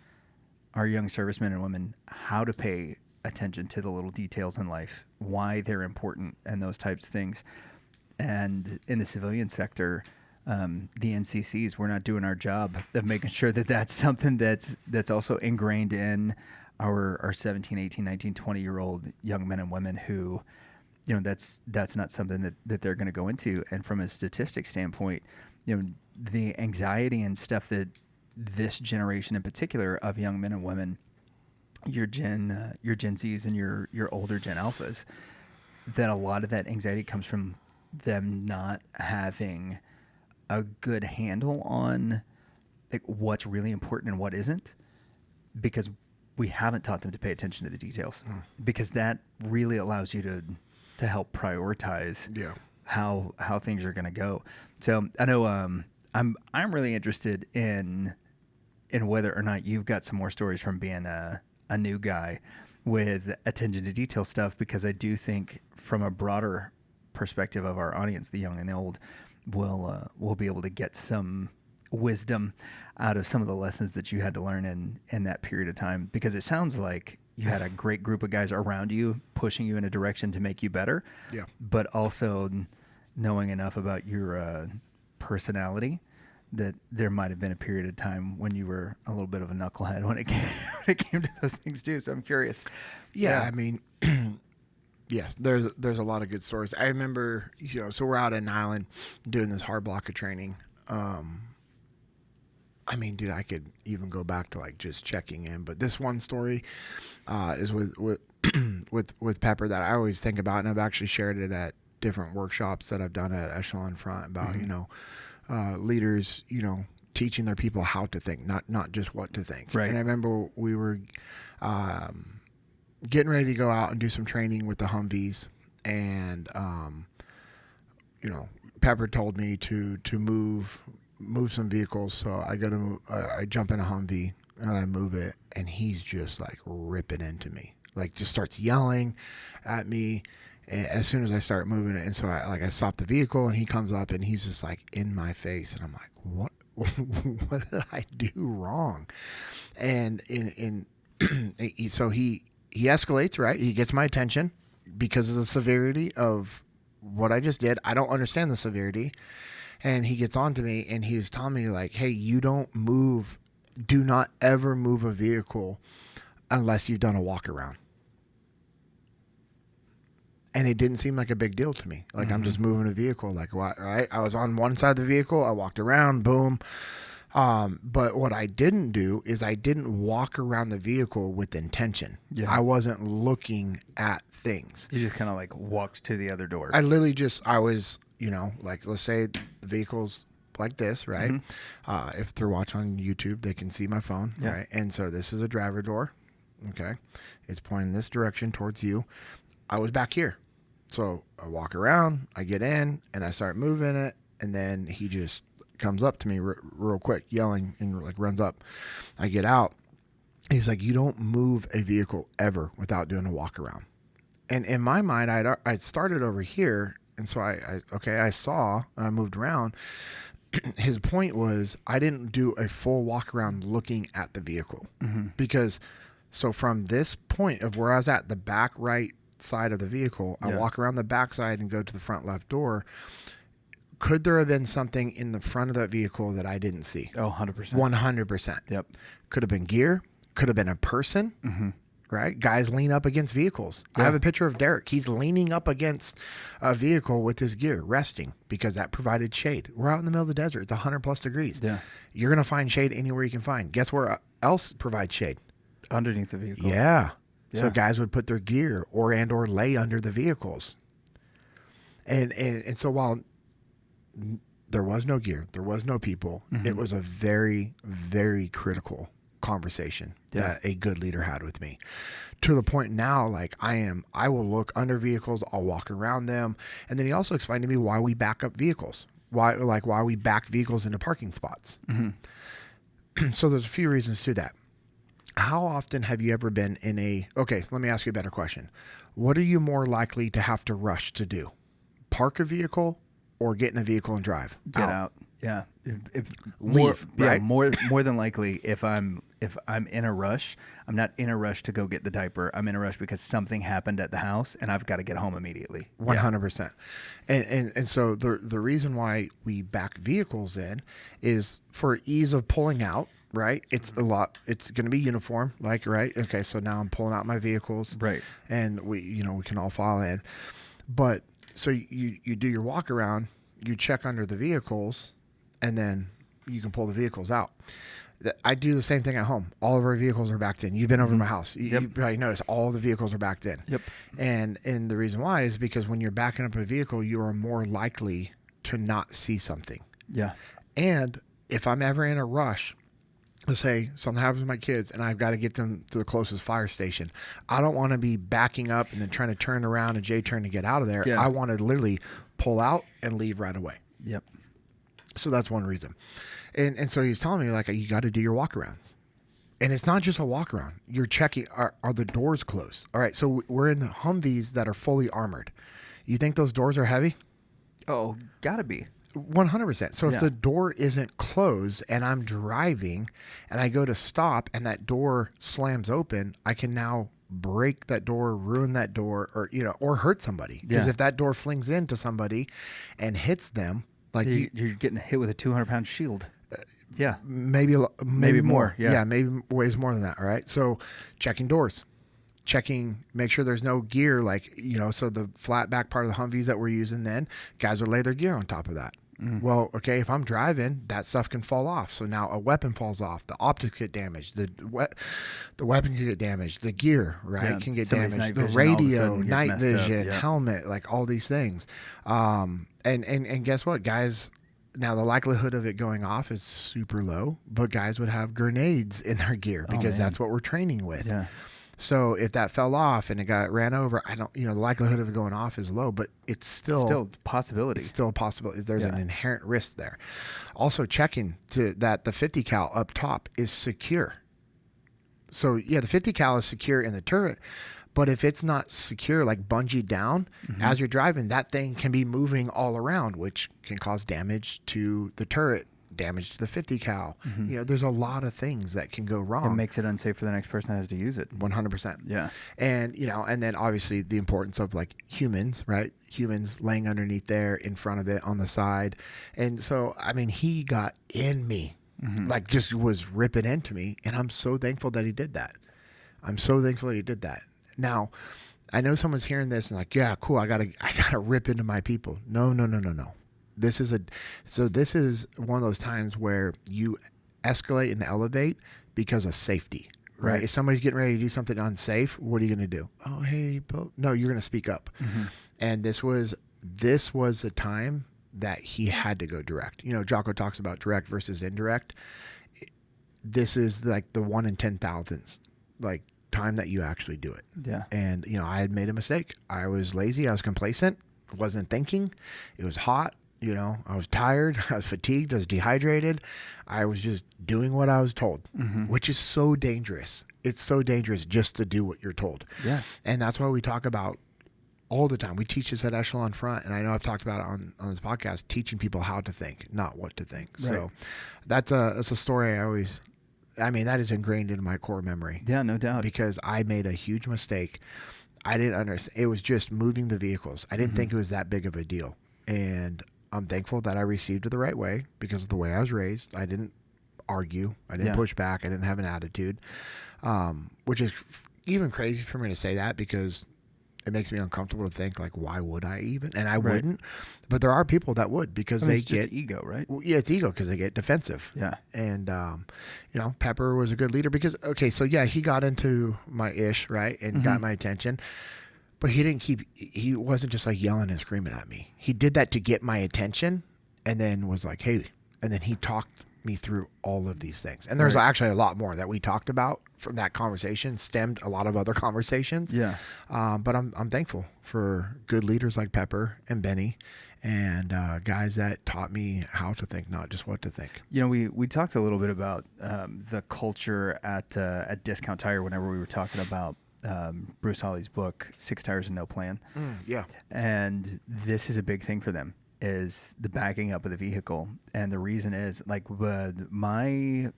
Speaker 2: our young servicemen and women how to pay attention to the little details in life, why they're important, and those types of things. And in the civilian sector, the NCCs, we're not doing our job of making sure that that's something that's also ingrained in our 17, 18, 19, 20-year-old young men and women who, that's not something that they're going to go into. And from a statistics standpoint, the anxiety and stuff that this generation in particular of young men and women, your Gen Zs and your older Gen Alphas, that a lot of that anxiety comes from them not having a good handle on like what's really important and what isn't, because we haven't taught them to pay attention to the details, because that really allows you to help prioritize how things are going to go. So I know I'm really interested in whether or not you've got some more stories from being a new guy with attention to detail stuff, because I do think from a broader perspective of our audience, the young and the old, we'll be able to get some wisdom out of some of the lessons that you had to learn in that period of time, because it sounds like you had a great group of guys around you pushing you in a direction to make you better, but also knowing enough about your personality that there might have been a period of time when you were a little bit of a knucklehead when it came to those things too. So I'm curious.
Speaker 1: Yeah. I mean, yes, there's a lot of good stories. I remember, so we're out in Island doing this hard block of training. I mean, dude, I could even go back to like just checking in, but this one story is with Pepper that I always think about, and I've actually shared it at different workshops that I've done at Echelon Front about, leaders, teaching their people how to think, not just what to think.
Speaker 2: Right.
Speaker 1: And I remember we were getting ready to go out and do some training with the Humvees, and Pepper told me to move some vehicles, so I jump in a Humvee and I move it, and he's just like ripping into me, like just starts yelling at me as soon as I start moving it. And so I stop the vehicle, and he comes up and he's just like in my face, and I'm like, what did I do wrong? And so he escalates, right? He gets my attention because of the severity of what I just did. I don't understand the severity. And he gets on to me, and he was telling me like, hey, do not ever move a vehicle unless you've done a walk around. And it didn't seem like a big deal to me. Like, I'm just moving a vehicle. Like, right? I was on one side of the vehicle. I walked around, boom. But what I didn't do is I didn't walk around the vehicle with intention. Yeah. I wasn't looking at things.
Speaker 2: You just kind of like walked to the other door.
Speaker 1: I literally I was, like, let's say the vehicle's like this, right? Mm-hmm. If they're watching on YouTube, they can see my phone, right? And so this is a driver door, okay? It's pointing this direction towards you. I was back here. So I walk around, I get in, and I start moving it, and then he just comes up to me real quick, yelling, and like runs up. I get out. He's like, you don't move a vehicle ever without doing a walk around. And in my mind, I'd started over here. And so I moved around. His point was I didn't do a full walk around looking at the vehicle because so from this point of where I was at the back right side of the vehicle, I walk around the back side and go to the front left door. Could there have been something in the front of that vehicle that I didn't see?
Speaker 2: Oh, 100%.
Speaker 1: 100%.
Speaker 2: Yep.
Speaker 1: Could have been gear. Could have been a person. Right? Guys lean up against vehicles. Yeah. I have a picture of Derek. He's leaning up against a vehicle with his gear, resting, because that provided shade. We're out in the middle of the desert. It's 100 plus degrees.
Speaker 2: Yeah.
Speaker 1: You're going to find shade anywhere you can find. Guess where else provides shade?
Speaker 2: Underneath the vehicle.
Speaker 1: Yeah. So guys would put their gear or lay under the vehicles. And so while there was no gear, there was no people, it was a very, very critical conversation that a good leader had with me, to the point now, like I will look under vehicles, I'll walk around them. And then he also explained to me why we back up vehicles, why we back vehicles into parking spots. So there's a few reasons to that. How often have you ever been okay, let me ask you a better question. What are you more likely to have to rush to do? Park a vehicle or get in a vehicle and drive?
Speaker 2: Get out. Yeah.
Speaker 1: Leave, right?
Speaker 2: Yeah, more than likely, if I'm in a rush, I'm not in a rush to go get the diaper. I'm in a rush because something happened at the house and I've got to get home immediately.
Speaker 1: 100%. And so the reason why we back vehicles in is for ease of pulling out, right? It's it's going to be uniform, like, right? Okay. So now I'm pulling out my vehicles,
Speaker 2: right? And
Speaker 1: we can all file in, but so you do your walk around, you check under the vehicles, and then you can pull the vehicles out. I do the same thing at home. All of our vehicles are backed in. You've been over my house. You probably noticed all the vehicles are backed in.
Speaker 2: Yep.
Speaker 1: And the reason why is because when you're backing up a vehicle, you are more likely to not see something.
Speaker 2: Yeah.
Speaker 1: And if I'm ever in a rush, let's say something happens with my kids and I've got to get them to the closest fire station, I don't want to be backing up and then trying to turn around and J-turn to get out of there. Yeah. I want to literally pull out and leave right away.
Speaker 2: Yep.
Speaker 1: So that's one reason. And so he's telling me, like, you got to do your walk-arounds. And it's not just a walk-around. You're checking, are the doors closed? All right, so we're in the Humvees that are fully armored. You think those doors are heavy?
Speaker 2: Oh, gotta be.
Speaker 1: 100%. So if the door isn't closed and I'm driving and I go to stop and that door slams open, I can now break that door, ruin that door, or hurt somebody. Because if that door flings into somebody and hits them, like
Speaker 2: you're getting hit with a 200-pound shield.
Speaker 1: Maybe more.
Speaker 2: Yeah,
Speaker 1: maybe ways more than that. All right. So checking doors, make sure there's no gear, so the flat back part of the Humvees that we're using, then guys will lay their gear on top of that. Well, okay, if I'm driving, that stuff can fall off. So now a weapon falls off, the optics get damaged, the weapon can get damaged, the gear, right, can get damaged, the radio, night vision, helmet, like all these things. And guess what, guys? Now the likelihood of it going off is super low, but guys would have grenades in their gear because that's what we're training with.
Speaker 2: Yeah.
Speaker 1: So if that fell off and it got ran over, the likelihood of it going off is low, but it's still
Speaker 2: a possibility.
Speaker 1: It's still a possibility. There's an inherent risk there. Also checking that the 50 cal up top is secure. So the 50 cal is secure in the turret, but if it's not secure, like bungee down, as you're driving, that thing can be moving all around, which can cause damage to the turret, damage to the 50 cal. There's a lot of things that can go wrong.
Speaker 2: It makes it unsafe for the next person that has to use it.
Speaker 1: 100%.
Speaker 2: Yeah.
Speaker 1: And, and then obviously the importance of like humans, right? Humans laying underneath there, in front of it, on the side. And so, he got in me, like just was ripping into me. And I'm so thankful that he did that. Now, I know someone's hearing this and like, yeah, cool. I gotta rip into my people. No. This is one of those times where you escalate and elevate because of safety, right? If somebody's getting ready to do something unsafe, what are you going to do? Oh, hey, no, you're going to speak up. And this was the time that he had to go direct. Jocko talks about direct versus indirect. This is like the 1 in 10,000th, like time that you actually do it.
Speaker 2: Yeah.
Speaker 1: And, I had made a mistake. I was lazy. I was complacent. Wasn't thinking. It was hot. I was tired, I was fatigued, I was dehydrated. I was just doing what I was told, which is so dangerous. It's so dangerous just to do what you're told.
Speaker 2: Yeah.
Speaker 1: And that's why we talk about all the time. We teach this at Echelon Front, and I know I've talked about it on this podcast, teaching people how to think, not what to think. Right. So that's a story that is ingrained into my core memory.
Speaker 2: Yeah, no doubt.
Speaker 1: Because I made a huge mistake. I didn't understand. It was just moving the vehicles. I didn't think it was that big of a deal. And I'm thankful that I received it the right way because of the way I was raised. I didn't argue. I didn't push back. I didn't have an attitude, which is even crazy for me to say that because it makes me uncomfortable to think, like, why would I even? And I wouldn't. But there are people that would because they
Speaker 2: it's
Speaker 1: get
Speaker 2: just ego, right?
Speaker 1: Well, yeah, it's ego because they get defensive.
Speaker 2: Yeah.
Speaker 1: And, Pepper was a good leader because, he got into my ish, right, and got my attention. But he wasn't just like yelling and screaming at me. He did that to get my attention and then was like, hey, and then he talked me through all of these things. And there's actually a lot more that we talked about from that conversation, stemmed a lot of other conversations.
Speaker 2: Yeah.
Speaker 1: But I'm thankful for good leaders like Pepper and Benny and guys that taught me how to think, not just what to think.
Speaker 2: We talked a little bit about the culture at Discount Tire whenever we were talking about Bruce Hawley's book, 6 Tires and No Plan.
Speaker 1: Yeah.
Speaker 2: And this is a big thing for them, is the backing up of the vehicle. And the reason is, like, my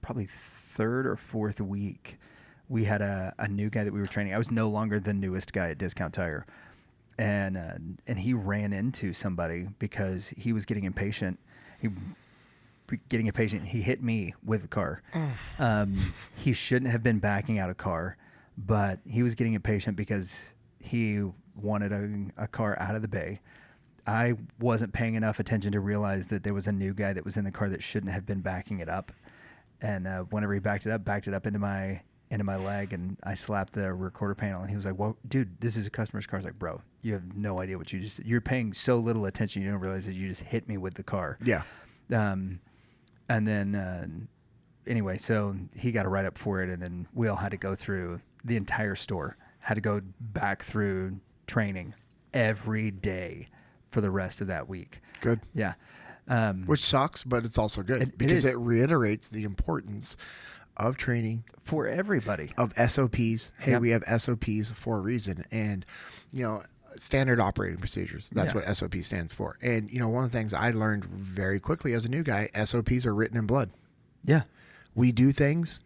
Speaker 2: probably third or fourth week, we had a new guy that we were training. I was no longer the newest guy at Discount Tire. And he ran into somebody because he was getting impatient. He hit me with the car. He shouldn't have been backing out a car, but he was getting impatient because he wanted a car out of the bay. I wasn't paying enough attention to realize that there was a new guy that was in the car that shouldn't have been backing it up. And whenever he backed it up into my leg, and I slapped the recorder panel, and he was like, "Well, dude, this is a customer's car." I was like, "Bro, you have no idea what you just did. You're paying so little attention, you don't realize that you just hit me with the car."
Speaker 1: Yeah.
Speaker 2: And then anyway, so he got a write-up for it, and then we all had to go through the entire store, had to go back through training every day for the rest of that week.
Speaker 1: Good.
Speaker 2: Yeah.
Speaker 1: Which sucks, but it's also good because it reiterates the importance of training
Speaker 2: for everybody,
Speaker 1: of SOPs. Hey, we have SOPs for a reason. And, standard operating procedures. That's what SOP stands for. And, one of the things I learned very quickly as a new guy, SOPs are written in blood.
Speaker 2: Yeah.
Speaker 1: We do things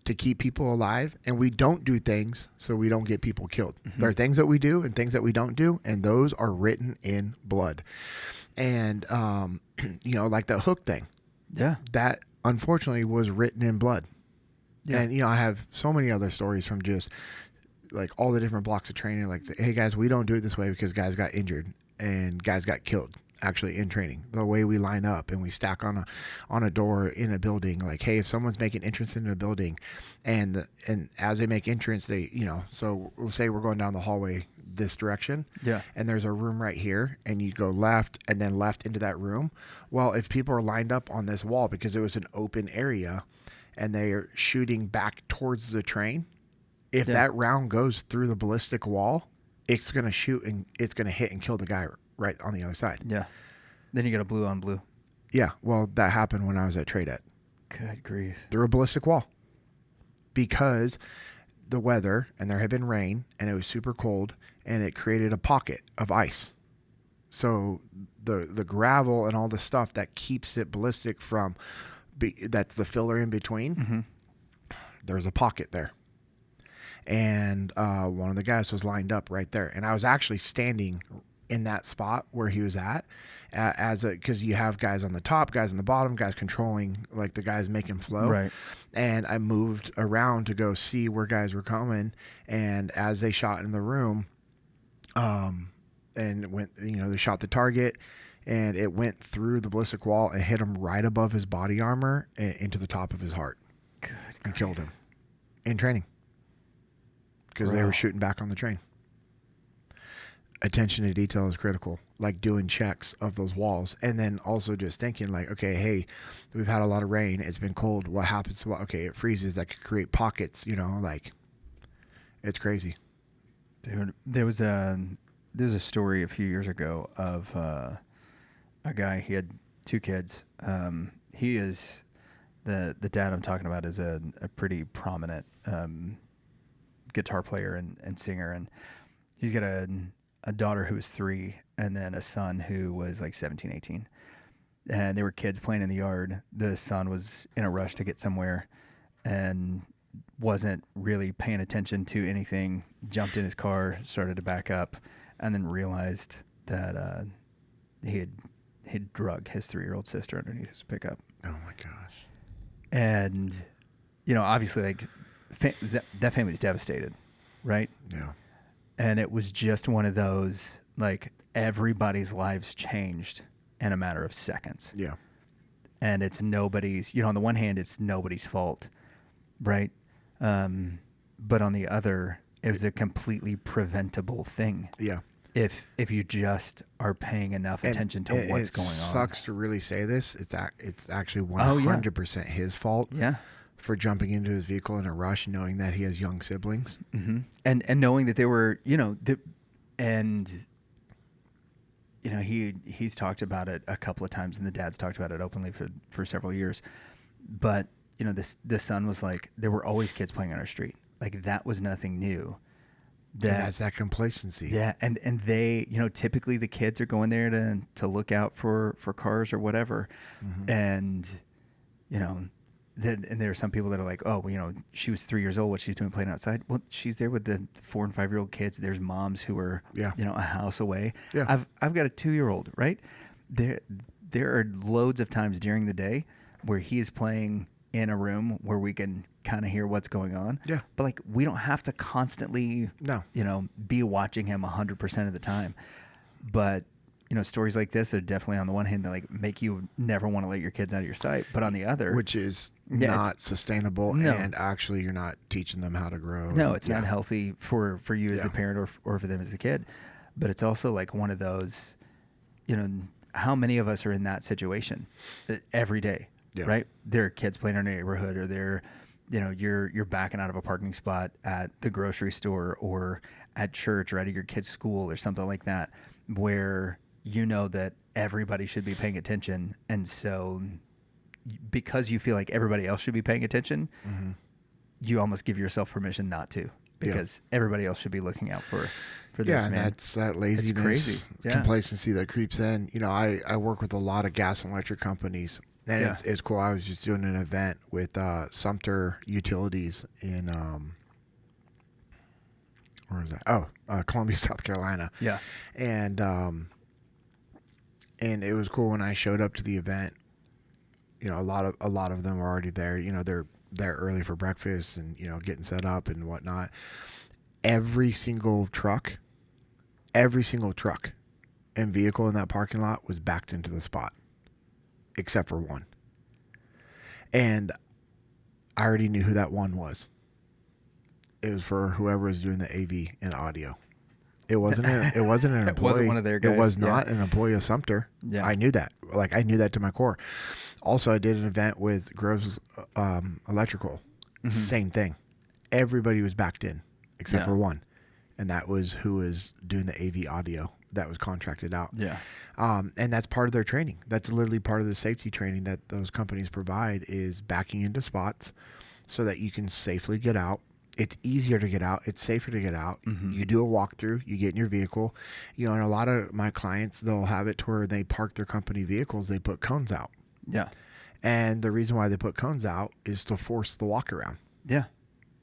Speaker 1: to keep people alive, and we don't do things so we don't get people killed. There are things that we do and things that we don't do, and those are written in blood. And, like the hook thing.
Speaker 2: Yeah.
Speaker 1: That, unfortunately, was written in blood.
Speaker 2: Yeah.
Speaker 1: And, I have so many other stories from just, like, all the different blocks of training. Like, hey, guys, we don't do it this way because guys got injured and guys got killed. Actually in training, the way we line up and we stack on a door in a building, like, hey, if someone's making entrance into a building and as they make entrance, they, so let's say we're going down the hallway this direction, and there's a room right here, and you go left and then left into that room. Well, if people are lined up on this wall because it was an open area and they are shooting back towards the train, if that round goes through the ballistic wall, it's going to shoot and it's going to hit and kill the guy right on the other side.
Speaker 2: Yeah. Then you got a blue on blue.
Speaker 1: Yeah. Well, that happened when I was at TradeEt.
Speaker 2: Good grief.
Speaker 1: Through a ballistic wall. Because the weather, and there had been rain, and it was super cold, and it created a pocket of ice. So the gravel and all the stuff that keeps it ballistic from, that's the filler in between, there's a pocket there. And one of the guys was lined up right there. And I was actually standing in that spot where he was at, because you have guys on the top, guys on the bottom, guys controlling, like the guys making flow.
Speaker 2: Right.
Speaker 1: And I moved around to go see where guys were coming. And as they shot in the room, and went, they shot the target, and it went through the ballistic wall and hit him right above his body armor and into the top of his heart.
Speaker 2: Good
Speaker 1: and killed him in training because they were shooting back on the train. Attention to detail is critical, like doing checks of those walls. And then also just thinking like, okay, hey, we've had a lot of rain. It's been cold. What happens? Okay, it freezes. That could create pockets, like it's crazy.
Speaker 2: Dude, there was a story a few years ago of a guy. He had 2 kids. He is the dad I'm talking about is a pretty prominent guitar player and singer, and he's got a a daughter who was 3 and then a son who was like 17, 18. And they were kids playing in the yard. The son was in a rush to get somewhere and wasn't really paying attention to anything, jumped in his car, started to back up, and then realized that he had drug his 3-year-old sister underneath his pickup.
Speaker 1: Oh, my gosh.
Speaker 2: And, obviously, like, that family's devastated, right?
Speaker 1: Yeah.
Speaker 2: And it was just one of those, like, everybody's lives changed in a matter of seconds.
Speaker 1: Yeah.
Speaker 2: And it's nobody's, on the one hand, it's nobody's fault, right? But on the other, it was a completely preventable thing.
Speaker 1: Yeah.
Speaker 2: If you just are paying enough attention to what's going on. It
Speaker 1: sucks to really say this. It's actually 100% his fault.
Speaker 2: Yeah.
Speaker 1: For jumping into his vehicle in a rush, knowing that he has young siblings.
Speaker 2: Mm-hmm. And knowing that they were, he's talked about it a couple of times, and the dad's talked about it openly for several years. But, the son was like, there were always kids playing on our street. Like, that was nothing new.
Speaker 1: And that's that complacency.
Speaker 2: Yeah, and they, typically the kids are going there to look out for cars or whatever. Mm-hmm. And, and there are some people that are like, oh, well, she was 3 years old. What she's doing playing outside? Well, she's there with the 4 and 5-year-old kids. There's moms who are, a house away.
Speaker 1: Yeah.
Speaker 2: I've got a 2-year-old, right? There are loads of times during the day where he is playing in a room where we can kind of hear what's going on.
Speaker 1: Yeah.
Speaker 2: But like, we don't have to constantly, be watching him 100% of the time. But, stories like this are definitely on the one hand that like make you never want to let your kids out of your sight. But on the other,
Speaker 1: which is not sustainable.
Speaker 2: No.
Speaker 1: And actually you're not teaching them how to grow.
Speaker 2: No, it's not healthy for you as the parent or for them as the kid. But it's also like one of those, how many of us are in that situation every day? Yeah. Right? There are kids playing in our neighborhood, or they're, you're backing out of a parking spot at the grocery store or at church or at your kid's school or something like that, where that everybody should be paying attention. And so because you feel like everybody else should be paying attention, mm-hmm. you almost give yourself permission not to, because everybody else should be looking out for this man.
Speaker 1: Yeah, that's that laziness,
Speaker 2: crazy.
Speaker 1: Complacency that creeps in. I work with a lot of gas and electric companies, and it's cool. I was just doing an event with Sumter Utilities in where was that? Columbia, South Carolina.
Speaker 2: Yeah.
Speaker 1: And it was cool when I showed up to the event. A lot of them were already there. They're there early for breakfast and getting set up and whatnot. Every single truck and vehicle in that parking lot was backed into the spot, except for one. And I already knew who that one was. It was for whoever was doing the AV and audio. It wasn't an employee.
Speaker 2: It wasn't one of their guys.
Speaker 1: It was not an employee of Sumter.
Speaker 2: Yeah.
Speaker 1: I knew that. Like, I knew that to my core. Also, I did an event with Groves Electrical. Mm-hmm. Same thing. Everybody was backed in except for one. And that was who was doing the AV audio that was contracted out.
Speaker 2: Yeah.
Speaker 1: And that's part of their training. That's literally part of the safety training that those companies provide, is backing into spots so that you can safely get out. It's easier to get out. It's safer to get out. Mm-hmm. You do a walkthrough. You get in your vehicle. And a lot of my clients, they'll have it to where they park their company vehicles. They put cones out.
Speaker 2: Yeah.
Speaker 1: And the reason why they put cones out is to force the walk around.
Speaker 2: Yeah.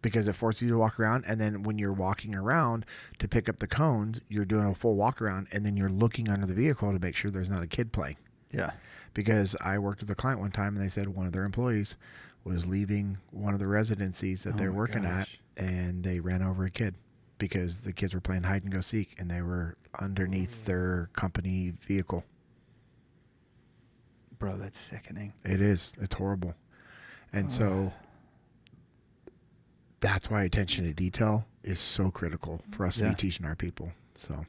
Speaker 1: Because it forces you to walk around. And then when you're walking around to pick up the cones, you're doing a full walk around. And then you're looking under the vehicle to make sure there's not a kid playing.
Speaker 2: Yeah.
Speaker 1: Because I worked with a client one time and they said one of their employees was leaving one of the residencies that they're working at, and they ran over a kid because the kids were playing hide and go seek and they were underneath their company vehicle.
Speaker 2: Bro, that's sickening.
Speaker 1: It is. It's horrible. And so that's why attention to detail is so critical for us to be teaching our people. So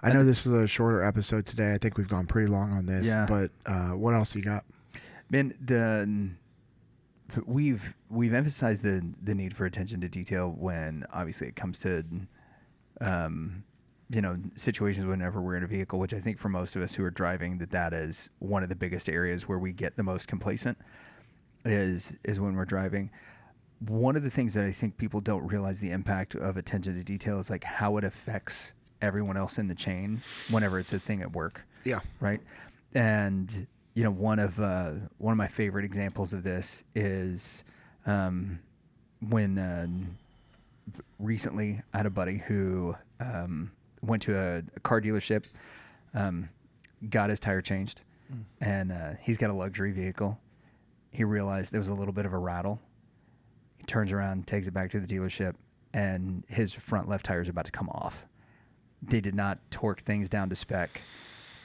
Speaker 1: I know this is a shorter episode today. I think we've gone pretty long on this, but what else you got?
Speaker 2: Man, we've emphasized the need for attention to detail when obviously it comes to situations whenever we're in a vehicle, which I think for most of us who are driving, that is one of the biggest areas where we get the most complacent is when we're driving. One of the things that I think people don't realize the impact of attention to detail is like how it affects everyone else in the chain whenever it's a thing at work.
Speaker 1: Yeah.
Speaker 2: Right. And, you know, one of my favorite examples of this is when recently I had a buddy who went to a car dealership, got his tire changed, and he's got a luxury vehicle. He realized there was a little bit of a rattle. He turns around, takes it back to the dealership, and his front left tire is about to come off. They did not torque things down to spec.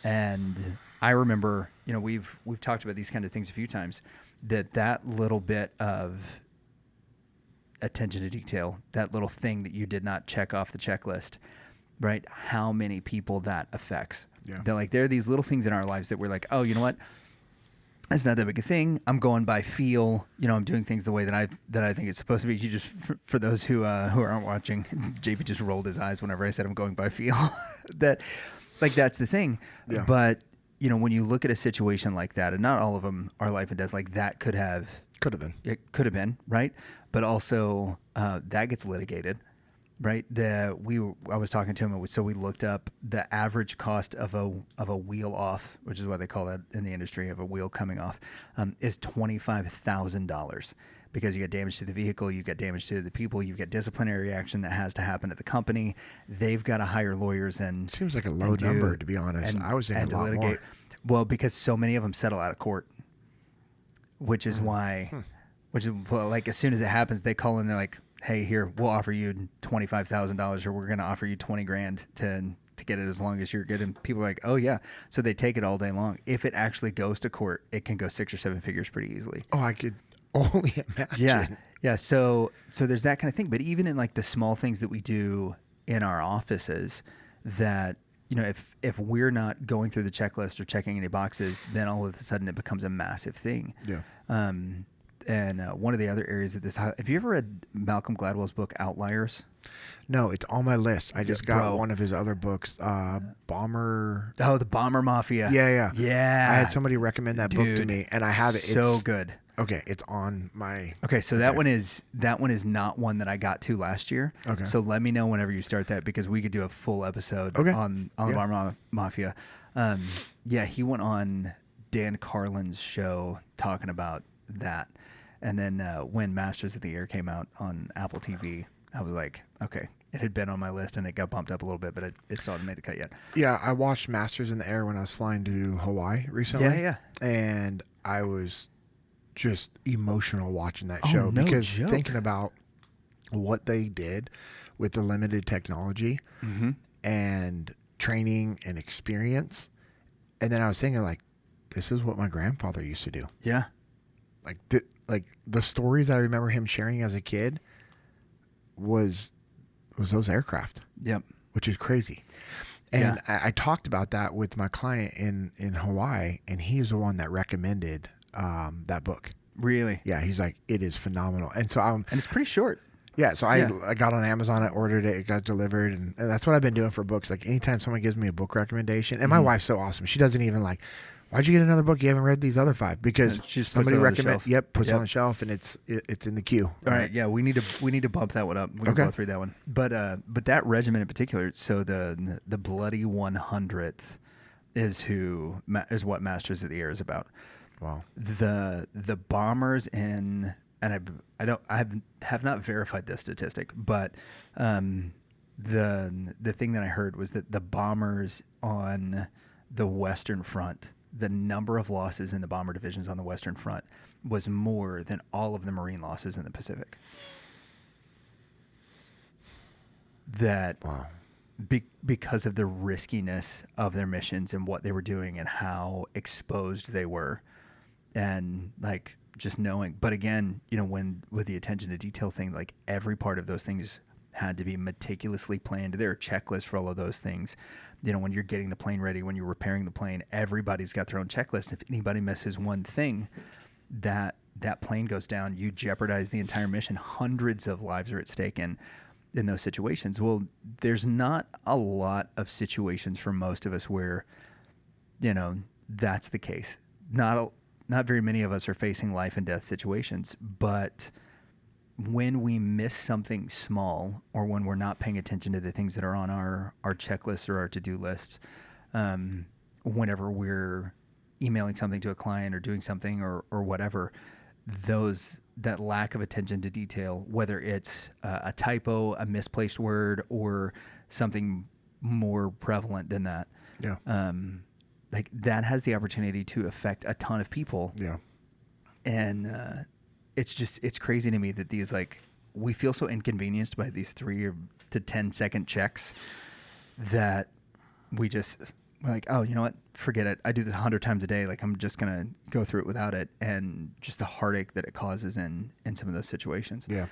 Speaker 2: And I remember, you know, we've talked about these kind of things a few times, that little bit of attention to detail, that little thing that you did not check off the checklist, right? How many people that affects.
Speaker 1: Yeah.
Speaker 2: There are these little things in our lives that we're like, oh, you know what? That's not that big a thing. I'm going by feel. You know, I'm doing things the way that I think it's supposed to be. You just, for those who aren't watching, JP just rolled his eyes whenever I said I'm going by feel. That's the thing.
Speaker 1: Yeah.
Speaker 2: But you know, when you look at a situation like that, and not all of them are life and death, like that could have been. It could have been, right? But also that gets litigated, right? I was talking to him, so we looked up the average cost of a wheel off, which is what they call that in the industry, of a wheel coming off, is $25,000. Because you get damage to the vehicle, you get damage to the people, you get disciplinary action that has to happen at the company. They've got to hire lawyers and
Speaker 1: seems like a low number, to be honest. I was thinking a lot more.
Speaker 2: Well, because so many of them settle out of court, which is why, like as soon as it happens, they call in. They're like, "Hey, here, we'll offer you $25,000, or we're going to offer you $20,000 to get it as long as you're good." And people are like, "Oh yeah," so they take it all day long. If it actually goes to court, it can go 6 or 7 figures pretty easily.
Speaker 1: Oh, I could only imagine.
Speaker 2: Yeah. So there's that kind of thing. But even in like the small things that we do in our offices, that, you know, if we're not going through the checklist or checking any boxes, then all of a sudden it becomes a massive thing.
Speaker 1: Yeah.
Speaker 2: And one of the other areas of this, have you ever read Malcolm Gladwell's book Outliers?
Speaker 1: No, it's on my list. I just got one of his other books, Bomber.
Speaker 2: Oh, the Bomber Mafia.
Speaker 1: Yeah.
Speaker 2: I
Speaker 1: had somebody recommend that book to me, and I have it.
Speaker 2: So good.
Speaker 1: Okay, it's on my.
Speaker 2: Okay, so that one is not one that I got to last year.
Speaker 1: Okay.
Speaker 2: So let me know whenever you start that, because we could do a full episode on the Bomber Mafia. He went on Dan Carlin's show talking about that, and then when Masters of the Air came out on Apple TV, I was like, okay, it had been on my list and it got bumped up a little bit, but it still hadn't made the cut yet.
Speaker 1: Yeah, I watched Masters in the Air when I was flying to Hawaii recently.
Speaker 2: Yeah.
Speaker 1: And I was just emotional watching that show because thinking about what they did with the limited technology and training and experience. And then I was thinking, like, this is what my grandfather used to do.
Speaker 2: Yeah.
Speaker 1: Like the stories I remember him sharing as a kid was those aircraft.
Speaker 2: Yep.
Speaker 1: Which is crazy. And I talked about that with my client in Hawaii, and he's the one that recommended that book.
Speaker 2: Really?
Speaker 1: Yeah, he's like, it is phenomenal. And so and
Speaker 2: it's pretty short.
Speaker 1: Yeah, so I got on Amazon, I ordered it got delivered, and that's what I've been doing for books. Like anytime someone gives me a book recommendation, and my wife's so awesome. She doesn't even like, why'd you get another book? You haven't read these other 5 because somebody recommended. Yep, puts it on the shelf, and it's in the queue.
Speaker 2: All right, yeah, we need to bump that one up. We can both read that one. But that regiment in particular. So the Bloody 100th is what Masters of the Air is about.
Speaker 1: Wow.
Speaker 2: The bombers in, and I have not verified this statistic, but the thing that I heard was that the bombers on the Western Front, the number of losses in the bomber divisions on the Western Front was more than all of the Marine losses in the Pacific. Because of the riskiness of their missions and what they were doing and how exposed they were, and like just knowing. But again, you know, with the attention to detail thing, like every part of those things had to be meticulously planned. There are checklists for all of those things. You know, when you're getting the plane ready, when you're repairing the plane, everybody's got their own checklist. If anybody misses one thing, that plane goes down, you jeopardize the entire mission. Hundreds of lives are at stake in those situations. Well, there's not a lot of situations for most of us where, you know, that's the case. Not very many of us are facing life and death situations, but when we miss something small, or when we're not paying attention to the things that are on our checklist or our to-do list, whenever we're emailing something to a client or doing something or whatever, that lack of attention to detail, whether it's a typo, a misplaced word, or something more prevalent than that, like that has the opportunity to affect a ton of people.
Speaker 1: Yeah.
Speaker 2: And it's crazy to me that these, like, we feel so inconvenienced by these 3 to 10 second checks that we're like, oh, you know what? Forget it. I do this 100 times a day. Like, I'm just going to go through it without it. And just the heartache that it causes in some of those situations.
Speaker 1: Yeah.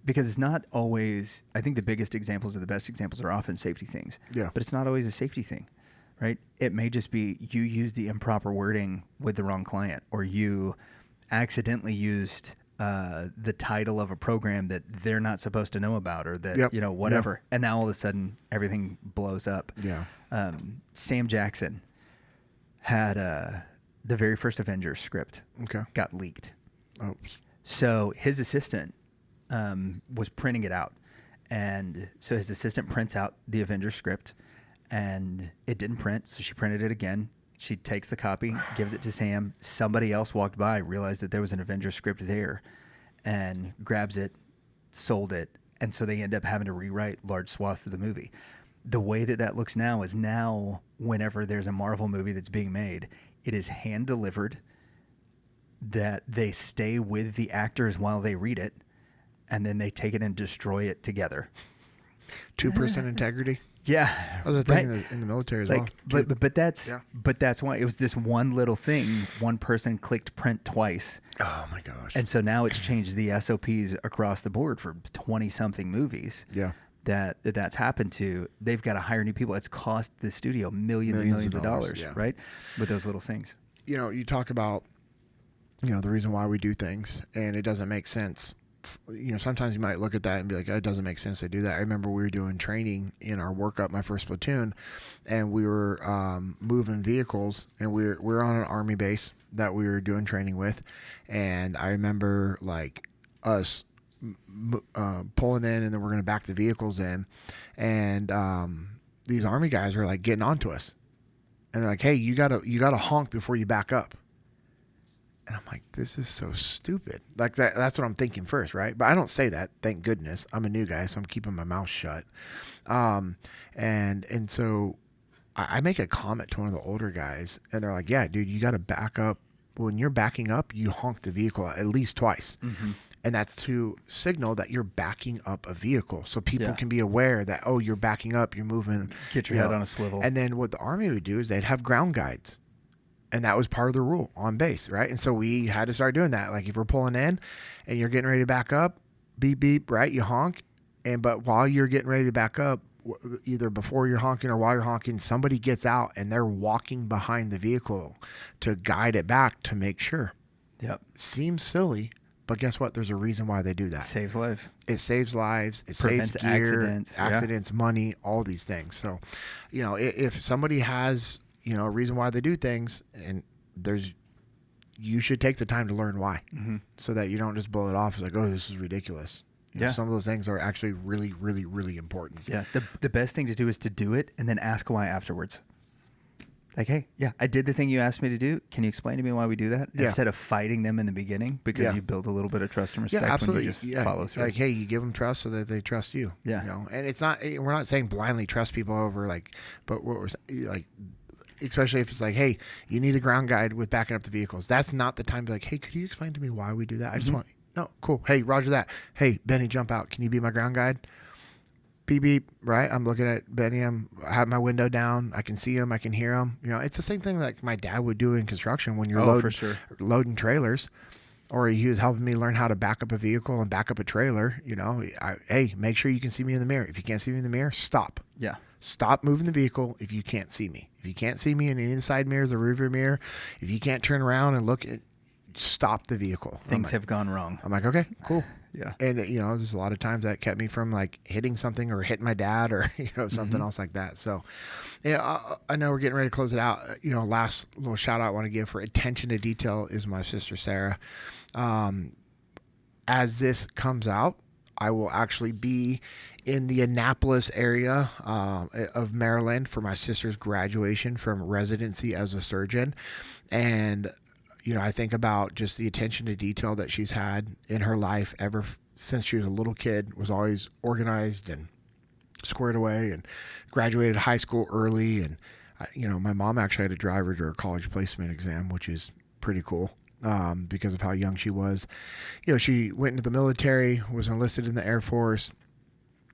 Speaker 2: Because it's not always, I think the biggest examples or the best examples are often safety things.
Speaker 1: Yeah.
Speaker 2: But it's not always a safety thing, right? It may just be you use the improper wording with the wrong client, or you accidentally used the title of a program that they're not supposed to know about, or that, whatever. Yep. And now all of a sudden everything blows up.
Speaker 1: Yeah.
Speaker 2: Sam Jackson had the very first Avengers script got leaked.
Speaker 1: Oops.
Speaker 2: So his assistant was printing it out. And so his assistant prints out the Avengers script, and it didn't print. So she printed it again. She takes the copy, gives it to Sam. Somebody else walked by, realized that there was an Avengers script there, and grabs it, sold it. And so they end up having to rewrite large swaths of the movie. The way that looks now is whenever there's a Marvel movie that's being made, it is hand delivered, that they stay with the actors while they read it, and then they take it and destroy it together.
Speaker 1: 2% integrity.
Speaker 2: Yeah,
Speaker 1: that was a thing in the military as well.
Speaker 2: But that's why it was this one little thing. One person clicked print twice.
Speaker 1: Oh my gosh!
Speaker 2: And so now it's changed the SOPs across the board for 20-something movies.
Speaker 1: Yeah,
Speaker 2: that's happened to. They've got to hire new people. It's cost the studio millions and millions of dollars, right? With those little things. You
Speaker 1: talk about the reason why we do things, and it doesn't make sense. Sometimes you might look at that and be like, oh, it doesn't make sense to do that. I remember we were doing training in our workup, my first platoon, and we were moving vehicles, and we were on an Army base that we were doing training with. And I remember like us pulling in, and then we're going to back the vehicles in. And these Army guys were like getting onto us. And they're like, hey, you gotta honk before you back up. And I'm like, this is so stupid. Like that's what I'm thinking first, right? But I don't say that, thank goodness. I'm a new guy, so I'm keeping my mouth shut. And so I make a comment to one of the older guys, and they're like, yeah, dude, you got to back up. When you're backing up, you honk the vehicle at least twice. Mm-hmm. And that's to signal that you're backing up a vehicle, so people can be aware that, oh, you're backing up, you're moving.
Speaker 2: Get your head on a swivel.
Speaker 1: And then what the Army would do is they'd have ground guides. And that was part of the rule on base, right? And so we had to start doing that. Like if we're pulling in and you're getting ready to back up, beep, beep, right? You honk. But while you're getting ready to back up, either before you're honking or while you're honking, somebody gets out and they're walking behind the vehicle to guide it back to make sure.
Speaker 2: Yep.
Speaker 1: Seems silly, but guess what? There's a reason why they do that.
Speaker 2: It saves lives.
Speaker 1: It saves lives. It
Speaker 2: prevents
Speaker 1: saves gear, accidents, money, all these things. So, if somebody has a reason why they do things, and you should take the time to learn why, so that you don't just blow it off as like, oh, this is ridiculous. Some of those things are actually really, really, really important.
Speaker 2: Yeah. The best thing to do is to do it and then ask why afterwards. Like, hey, I did the thing you asked me to do. Can you explain to me why we do that?
Speaker 1: Yeah.
Speaker 2: Instead of fighting them in the beginning, because you build a little bit of trust and respect when you just follow through.
Speaker 1: Like, hey, you give them trust so that they trust you.
Speaker 2: Yeah.
Speaker 1: And it's not, we're not saying blindly trust people over but what we're like, especially if it's like, hey, you need a ground guide with backing up the vehicles. That's not the time to be like, hey, could you explain to me why we do that? I just want, no, cool. Hey, roger that. Hey, Benny, jump out. Can you be my ground guide? Beep, beep, right? I'm looking at Benny. I have my window down. I can see him. I can hear him. It's the same thing like my dad would do in construction when you're loading trailers. Or he was helping me learn how to back up a vehicle and back up a trailer. Hey, make sure you can see me in the mirror. If you can't see me in the mirror, stop.
Speaker 2: Yeah.
Speaker 1: Stop moving the vehicle if you can't see me. If you can't see me in any of the side mirrors, the rearview mirror, if you can't turn around and look, stop the vehicle.
Speaker 2: Things have gone wrong.
Speaker 1: I'm like, okay, cool.
Speaker 2: Yeah.
Speaker 1: And, there's a lot of times that kept me from like hitting something or hitting my dad or, something else like that. So, I know we're getting ready to close it out. Last little shout out I want to give for attention to detail is my sister, Sarah. as this comes out, I will actually be in the Annapolis area of Maryland for my sister's graduation from residency as a surgeon. And, I think about just the attention to detail that she's had in her life ever since she was a little kid, was always organized and squared away, and graduated high school early. And, my mom actually had to drive her to her college placement exam, which is pretty cool. Because of how young she was. She went into the military, was enlisted in the Air Force,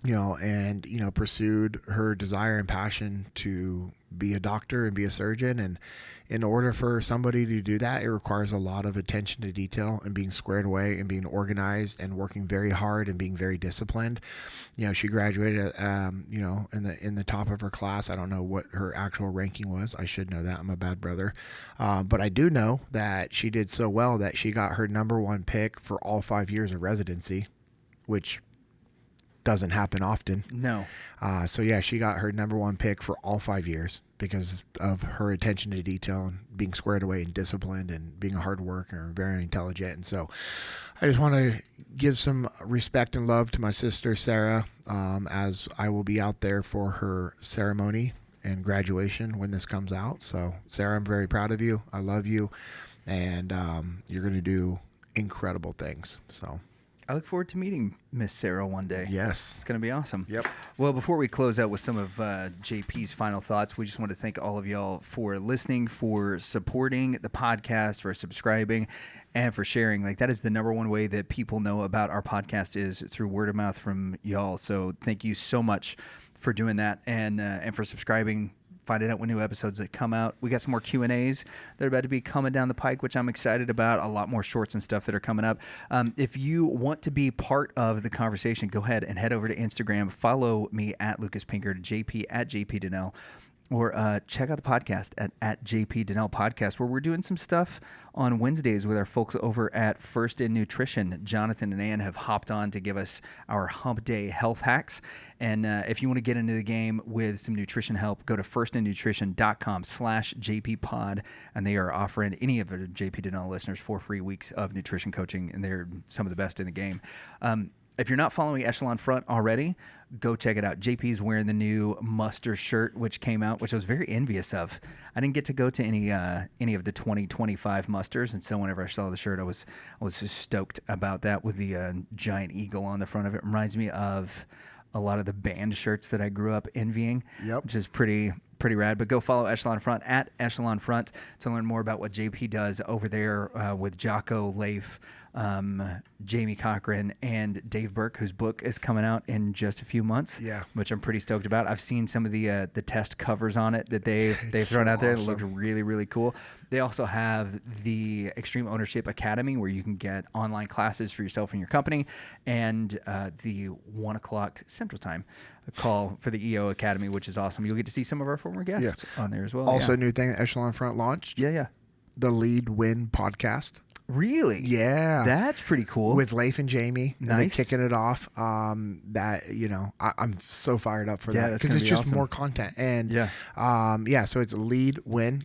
Speaker 1: and, pursued her desire and passion to be a doctor and be a surgeon. And in order for somebody to do that, it requires a lot of attention to detail and being squared away and being organized and working very hard and being very disciplined. She graduated, in the top of her class. I don't know what her actual ranking was. I should know that. I'm a bad brother. But I do know that she did so well that she got her number one pick for all 5 years of residency, which doesn't happen often.
Speaker 2: No.
Speaker 1: She got her number one pick for all 5 years because of her attention to detail and being squared away and disciplined and being a hard worker and very intelligent. And so I just want to give some respect and love to my sister, Sarah, as I will be out there for her ceremony and graduation when this comes out. So, Sarah, I'm very proud of you. I love you. And you're going to do incredible things. So
Speaker 2: I look forward to meeting Miss Sarah one day.
Speaker 1: Yes.
Speaker 2: It's going to be awesome.
Speaker 1: Yep.
Speaker 2: Well, before we close out with some of JP's final thoughts, we just want to thank all of y'all for listening, for supporting the podcast, for subscribing, and for sharing. Like, that is the number one way that people know about our podcast is through word of mouth from y'all. So thank you so much for doing that and for subscribing, finding out when new episodes that come out. We got some more Q&As that are about to be coming down the pike, which I'm excited about. A lot more shorts and stuff that are coming up. If you want to be part of the conversation, go ahead and head over to Instagram. Follow me at Lucas Pinkert, JP at JP Dinnell. Or check out the podcast at JP Dinnell Podcast, where we're doing some stuff on Wednesdays with our folks over at First in Nutrition. Jonathan and Ann have hopped on to give us our Hump Day health hacks. And if you want to get into the game with some nutrition help, go to firstinnutrition.com/JPPod. And they are offering any of the JP Dinnell listeners 4 free weeks of nutrition coaching. And they're some of the best in the game. If you're not following Echelon Front already, go check it out. JP's wearing the new Muster shirt, which came out, which I was very envious of. I didn't get to go to any of the 2025 musters, and so whenever I saw the shirt, I was just stoked about that with the giant eagle on the front of it. It reminds me of a lot of the band shirts that I grew up envying, which is pretty rad. But go follow Echelon Front at Echelon Front to learn more about what JP does over there with Jocko, Leif, Jamie Cochran, and Dave Burke, whose book is coming out in just a few months.
Speaker 1: Yeah,
Speaker 2: which I'm pretty stoked about. I've seen some of the test covers on it that they've thrown out there. It looked really, really cool. They also have the Extreme Ownership Academy, where you can get online classes for yourself and your company, and the 1:00 Central Time call for the EO Academy, which is awesome. You'll get to see some of our former guests on there as well.
Speaker 1: Also, a new thing that Echelon Front launched.
Speaker 2: Yeah.
Speaker 1: The Lead Win podcast.
Speaker 2: Really?
Speaker 1: Yeah.
Speaker 2: That's pretty cool.
Speaker 1: With Leif and Jamie.
Speaker 2: Nice.
Speaker 1: And they're kicking it off. I'm so fired up for that. Because it's just awesome. More content. And so it's lead.win.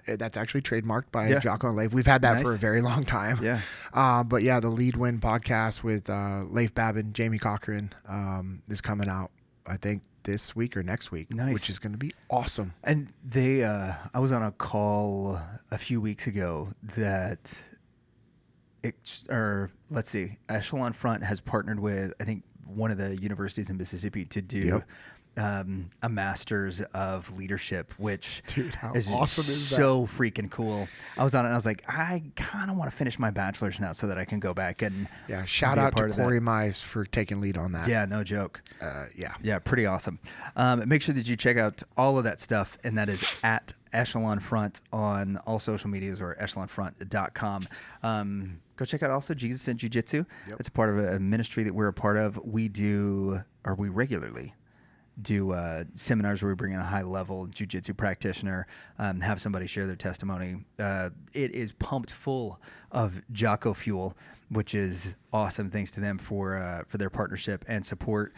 Speaker 1: That's actually trademarked by Jocko and Leif. We've had that for a very long time.
Speaker 2: Yeah.
Speaker 1: But the Lead Win podcast with Leif Babin, Jamie Cochran is coming out, I think, this week or next week, which is going to be awesome.
Speaker 2: And they, I was on a call a few weeks ago that, Echelon Front has partnered with, I think, one of the universities in Mississippi to do a master's of leadership, which is
Speaker 1: awesome
Speaker 2: so freaking cool. I was on it and I was like, I kind of want to finish my bachelor's now so that I can go back and
Speaker 1: shout out to Corey Mize for taking lead on that.
Speaker 2: Yeah, no joke.
Speaker 1: Yeah,
Speaker 2: pretty awesome. Make sure that you check out all of that stuff, and that is at Echelon Front on all social medias or echelonfront.com. Go check out also Jesus and Jiu-Jitsu. It's a part of a ministry that we're a part of. We regularly do seminars where we bring in a high-level jiu-jitsu practitioner, have somebody share their testimony. It is pumped full of Jocko fuel, which is awesome. Thanks to them for their partnership and support.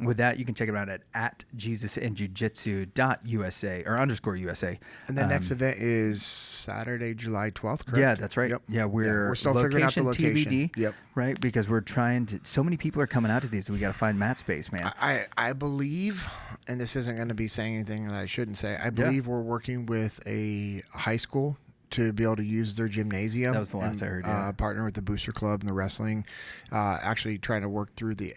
Speaker 2: With that, you can check it out at jesusandjiujitsu.usa or _USA.
Speaker 1: And the next event is Saturday, July 12th, correct?
Speaker 2: Yeah, that's right.
Speaker 1: Yep.
Speaker 2: Yeah, we're
Speaker 1: still figuring out the location.
Speaker 2: TBD,
Speaker 1: yep.
Speaker 2: Right? Because we're trying to, so many people are coming out to these, we got to find mat space, man.
Speaker 1: I believe, and this isn't going to be saying anything that I shouldn't say, I believe we're working with a high school to be able to use their gymnasium.
Speaker 2: That was the last I heard, yeah.
Speaker 1: Partner with the Booster Club and the wrestling. Actually trying to work through the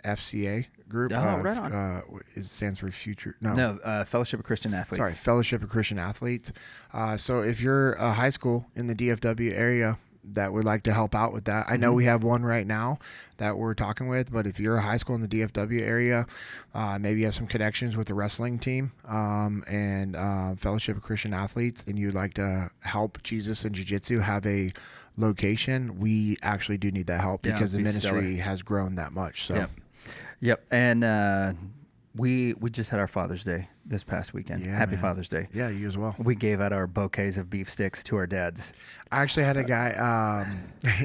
Speaker 1: FCA group.
Speaker 2: Oh, right on.
Speaker 1: It stands for
Speaker 2: Fellowship of Christian Athletes.
Speaker 1: Sorry, Fellowship of Christian Athletes. So if you're a high school in the DFW area that would like to help out with that, I know we have one right now that we're talking with, but if you're a high school in the DFW area, maybe you have some connections with the wrestling team and Fellowship of Christian Athletes, and you'd like to help Jesus and Jiu-Jitsu have a location, we actually do need that help because the ministry has grown that much. So.
Speaker 2: Yep. And we just had our Father's Day this past weekend.
Speaker 1: Yeah,
Speaker 2: Happy Father's Day.
Speaker 1: Yeah, you as well.
Speaker 2: We gave out our bouquets of beef sticks to our dads.
Speaker 1: I actually had a guy,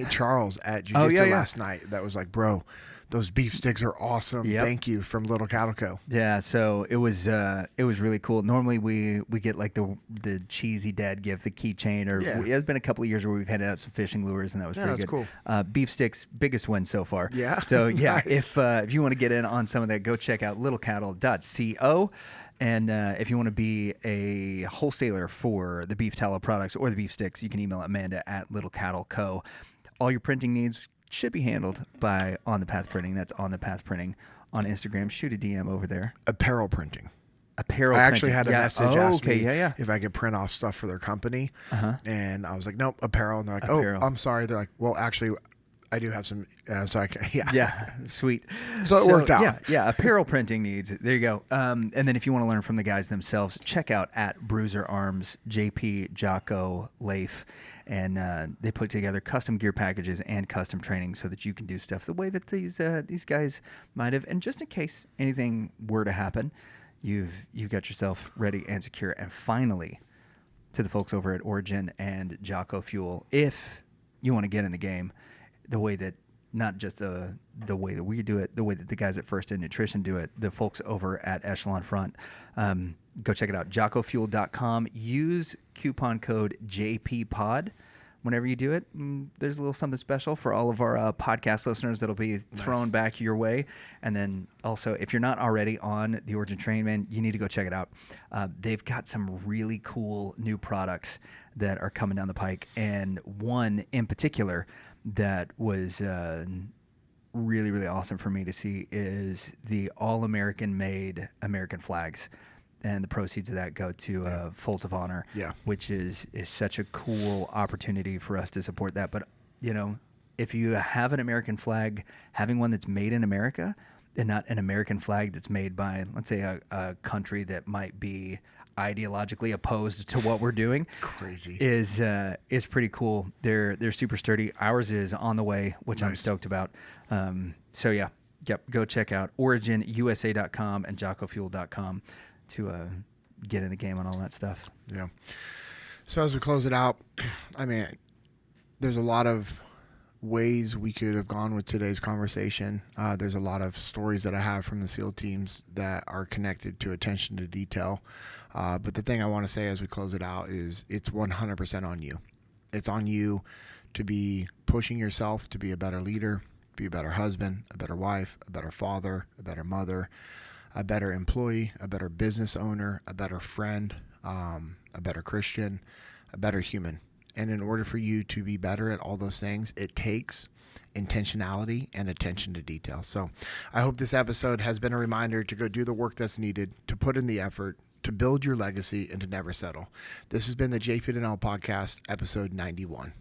Speaker 1: Charles, at Jiu-Jitsu last night that was like, bro, those beef sticks are awesome. Yep. Thank you, from Little Cattle Co.
Speaker 2: Yeah, so it was really cool. Normally we get like the cheesy dad gift, the keychain, or it's been a couple of years where we've handed out some fishing lures, and that was pretty good.
Speaker 1: Cool.
Speaker 2: Beef sticks, biggest win so far.
Speaker 1: Yeah.
Speaker 2: So yeah,
Speaker 1: nice.
Speaker 2: if you want to get in on some of that, go check out littlecattle.co. And if you want to be a wholesaler for the beef tallow products or the beef sticks, you can email Amanda at Little Cattle Co. All your printing needs should be handled by On the Path Printing. That's On the Path Printing on Instagram. Shoot a DM over there.
Speaker 1: Apparel printing.
Speaker 2: I
Speaker 1: actually had a message ask me
Speaker 2: yeah.
Speaker 1: if I could print off stuff for their company. And I was like, nope, apparel. And they're like, oh, I'm sorry. They're like, well, actually, I do have some. So I can,
Speaker 2: yeah, sweet.
Speaker 1: So it worked out.
Speaker 2: Yeah, apparel printing needs. There you go. And then if you want to learn from the guys themselves, check out at Bruiser Arms, JP, Jocko, Leif. And they put together custom gear packages and custom training so that you can do stuff the way that these guys might have. And just in case anything were to happen, you've got yourself ready and secure. And finally, to the folks over at Origin and Jocko Fuel, if you want to get in the game, the way that not just the way that we do it, the way that the guys at First In Nutrition do it, the folks over at Echelon Front, go check it out, jockofuel.com. Use coupon code JPPod whenever you do it. There's a little something special for all of our podcast listeners that'll be thrown back your way. And then also, if you're not already on the Origin train, man, you need to go check it out. They've got some really cool new products that are coming down the pike, and one in particular that was really, really awesome for me to see is the All-American made American flags. And the proceeds of that go to Fold of Honor, which is such a cool opportunity for us to support that. But, you know, if you have an American flag, having one that's made in America and not an American flag that's made by, let's say, a country that might be ideologically opposed to what we're doing,
Speaker 1: crazy
Speaker 2: is pretty cool. They're super sturdy. Ours is on the way, which I'm stoked about. So yeah, go check out originusa.com and jockofuel.com to get in the game on all that stuff.
Speaker 1: Yeah. So as we close it out, I mean, there's a lot of ways we could have gone with today's conversation. There's a lot of stories that I have from the SEAL teams that are connected to attention to detail. But the thing I want to say as we close it out is it's 100% on you. It's on you to be pushing yourself to be a better leader, be a better husband, a better wife, a better father, a better mother, a better employee, a better business owner, a better friend, a better Christian, a better human. And in order for you to be better at all those things, it takes intentionality and attention to detail. So I hope this episode has been a reminder to go do the work that's needed, to put in the effort, to build your legacy, and to never settle. This has been the JP Dinnell Podcast, episode 91.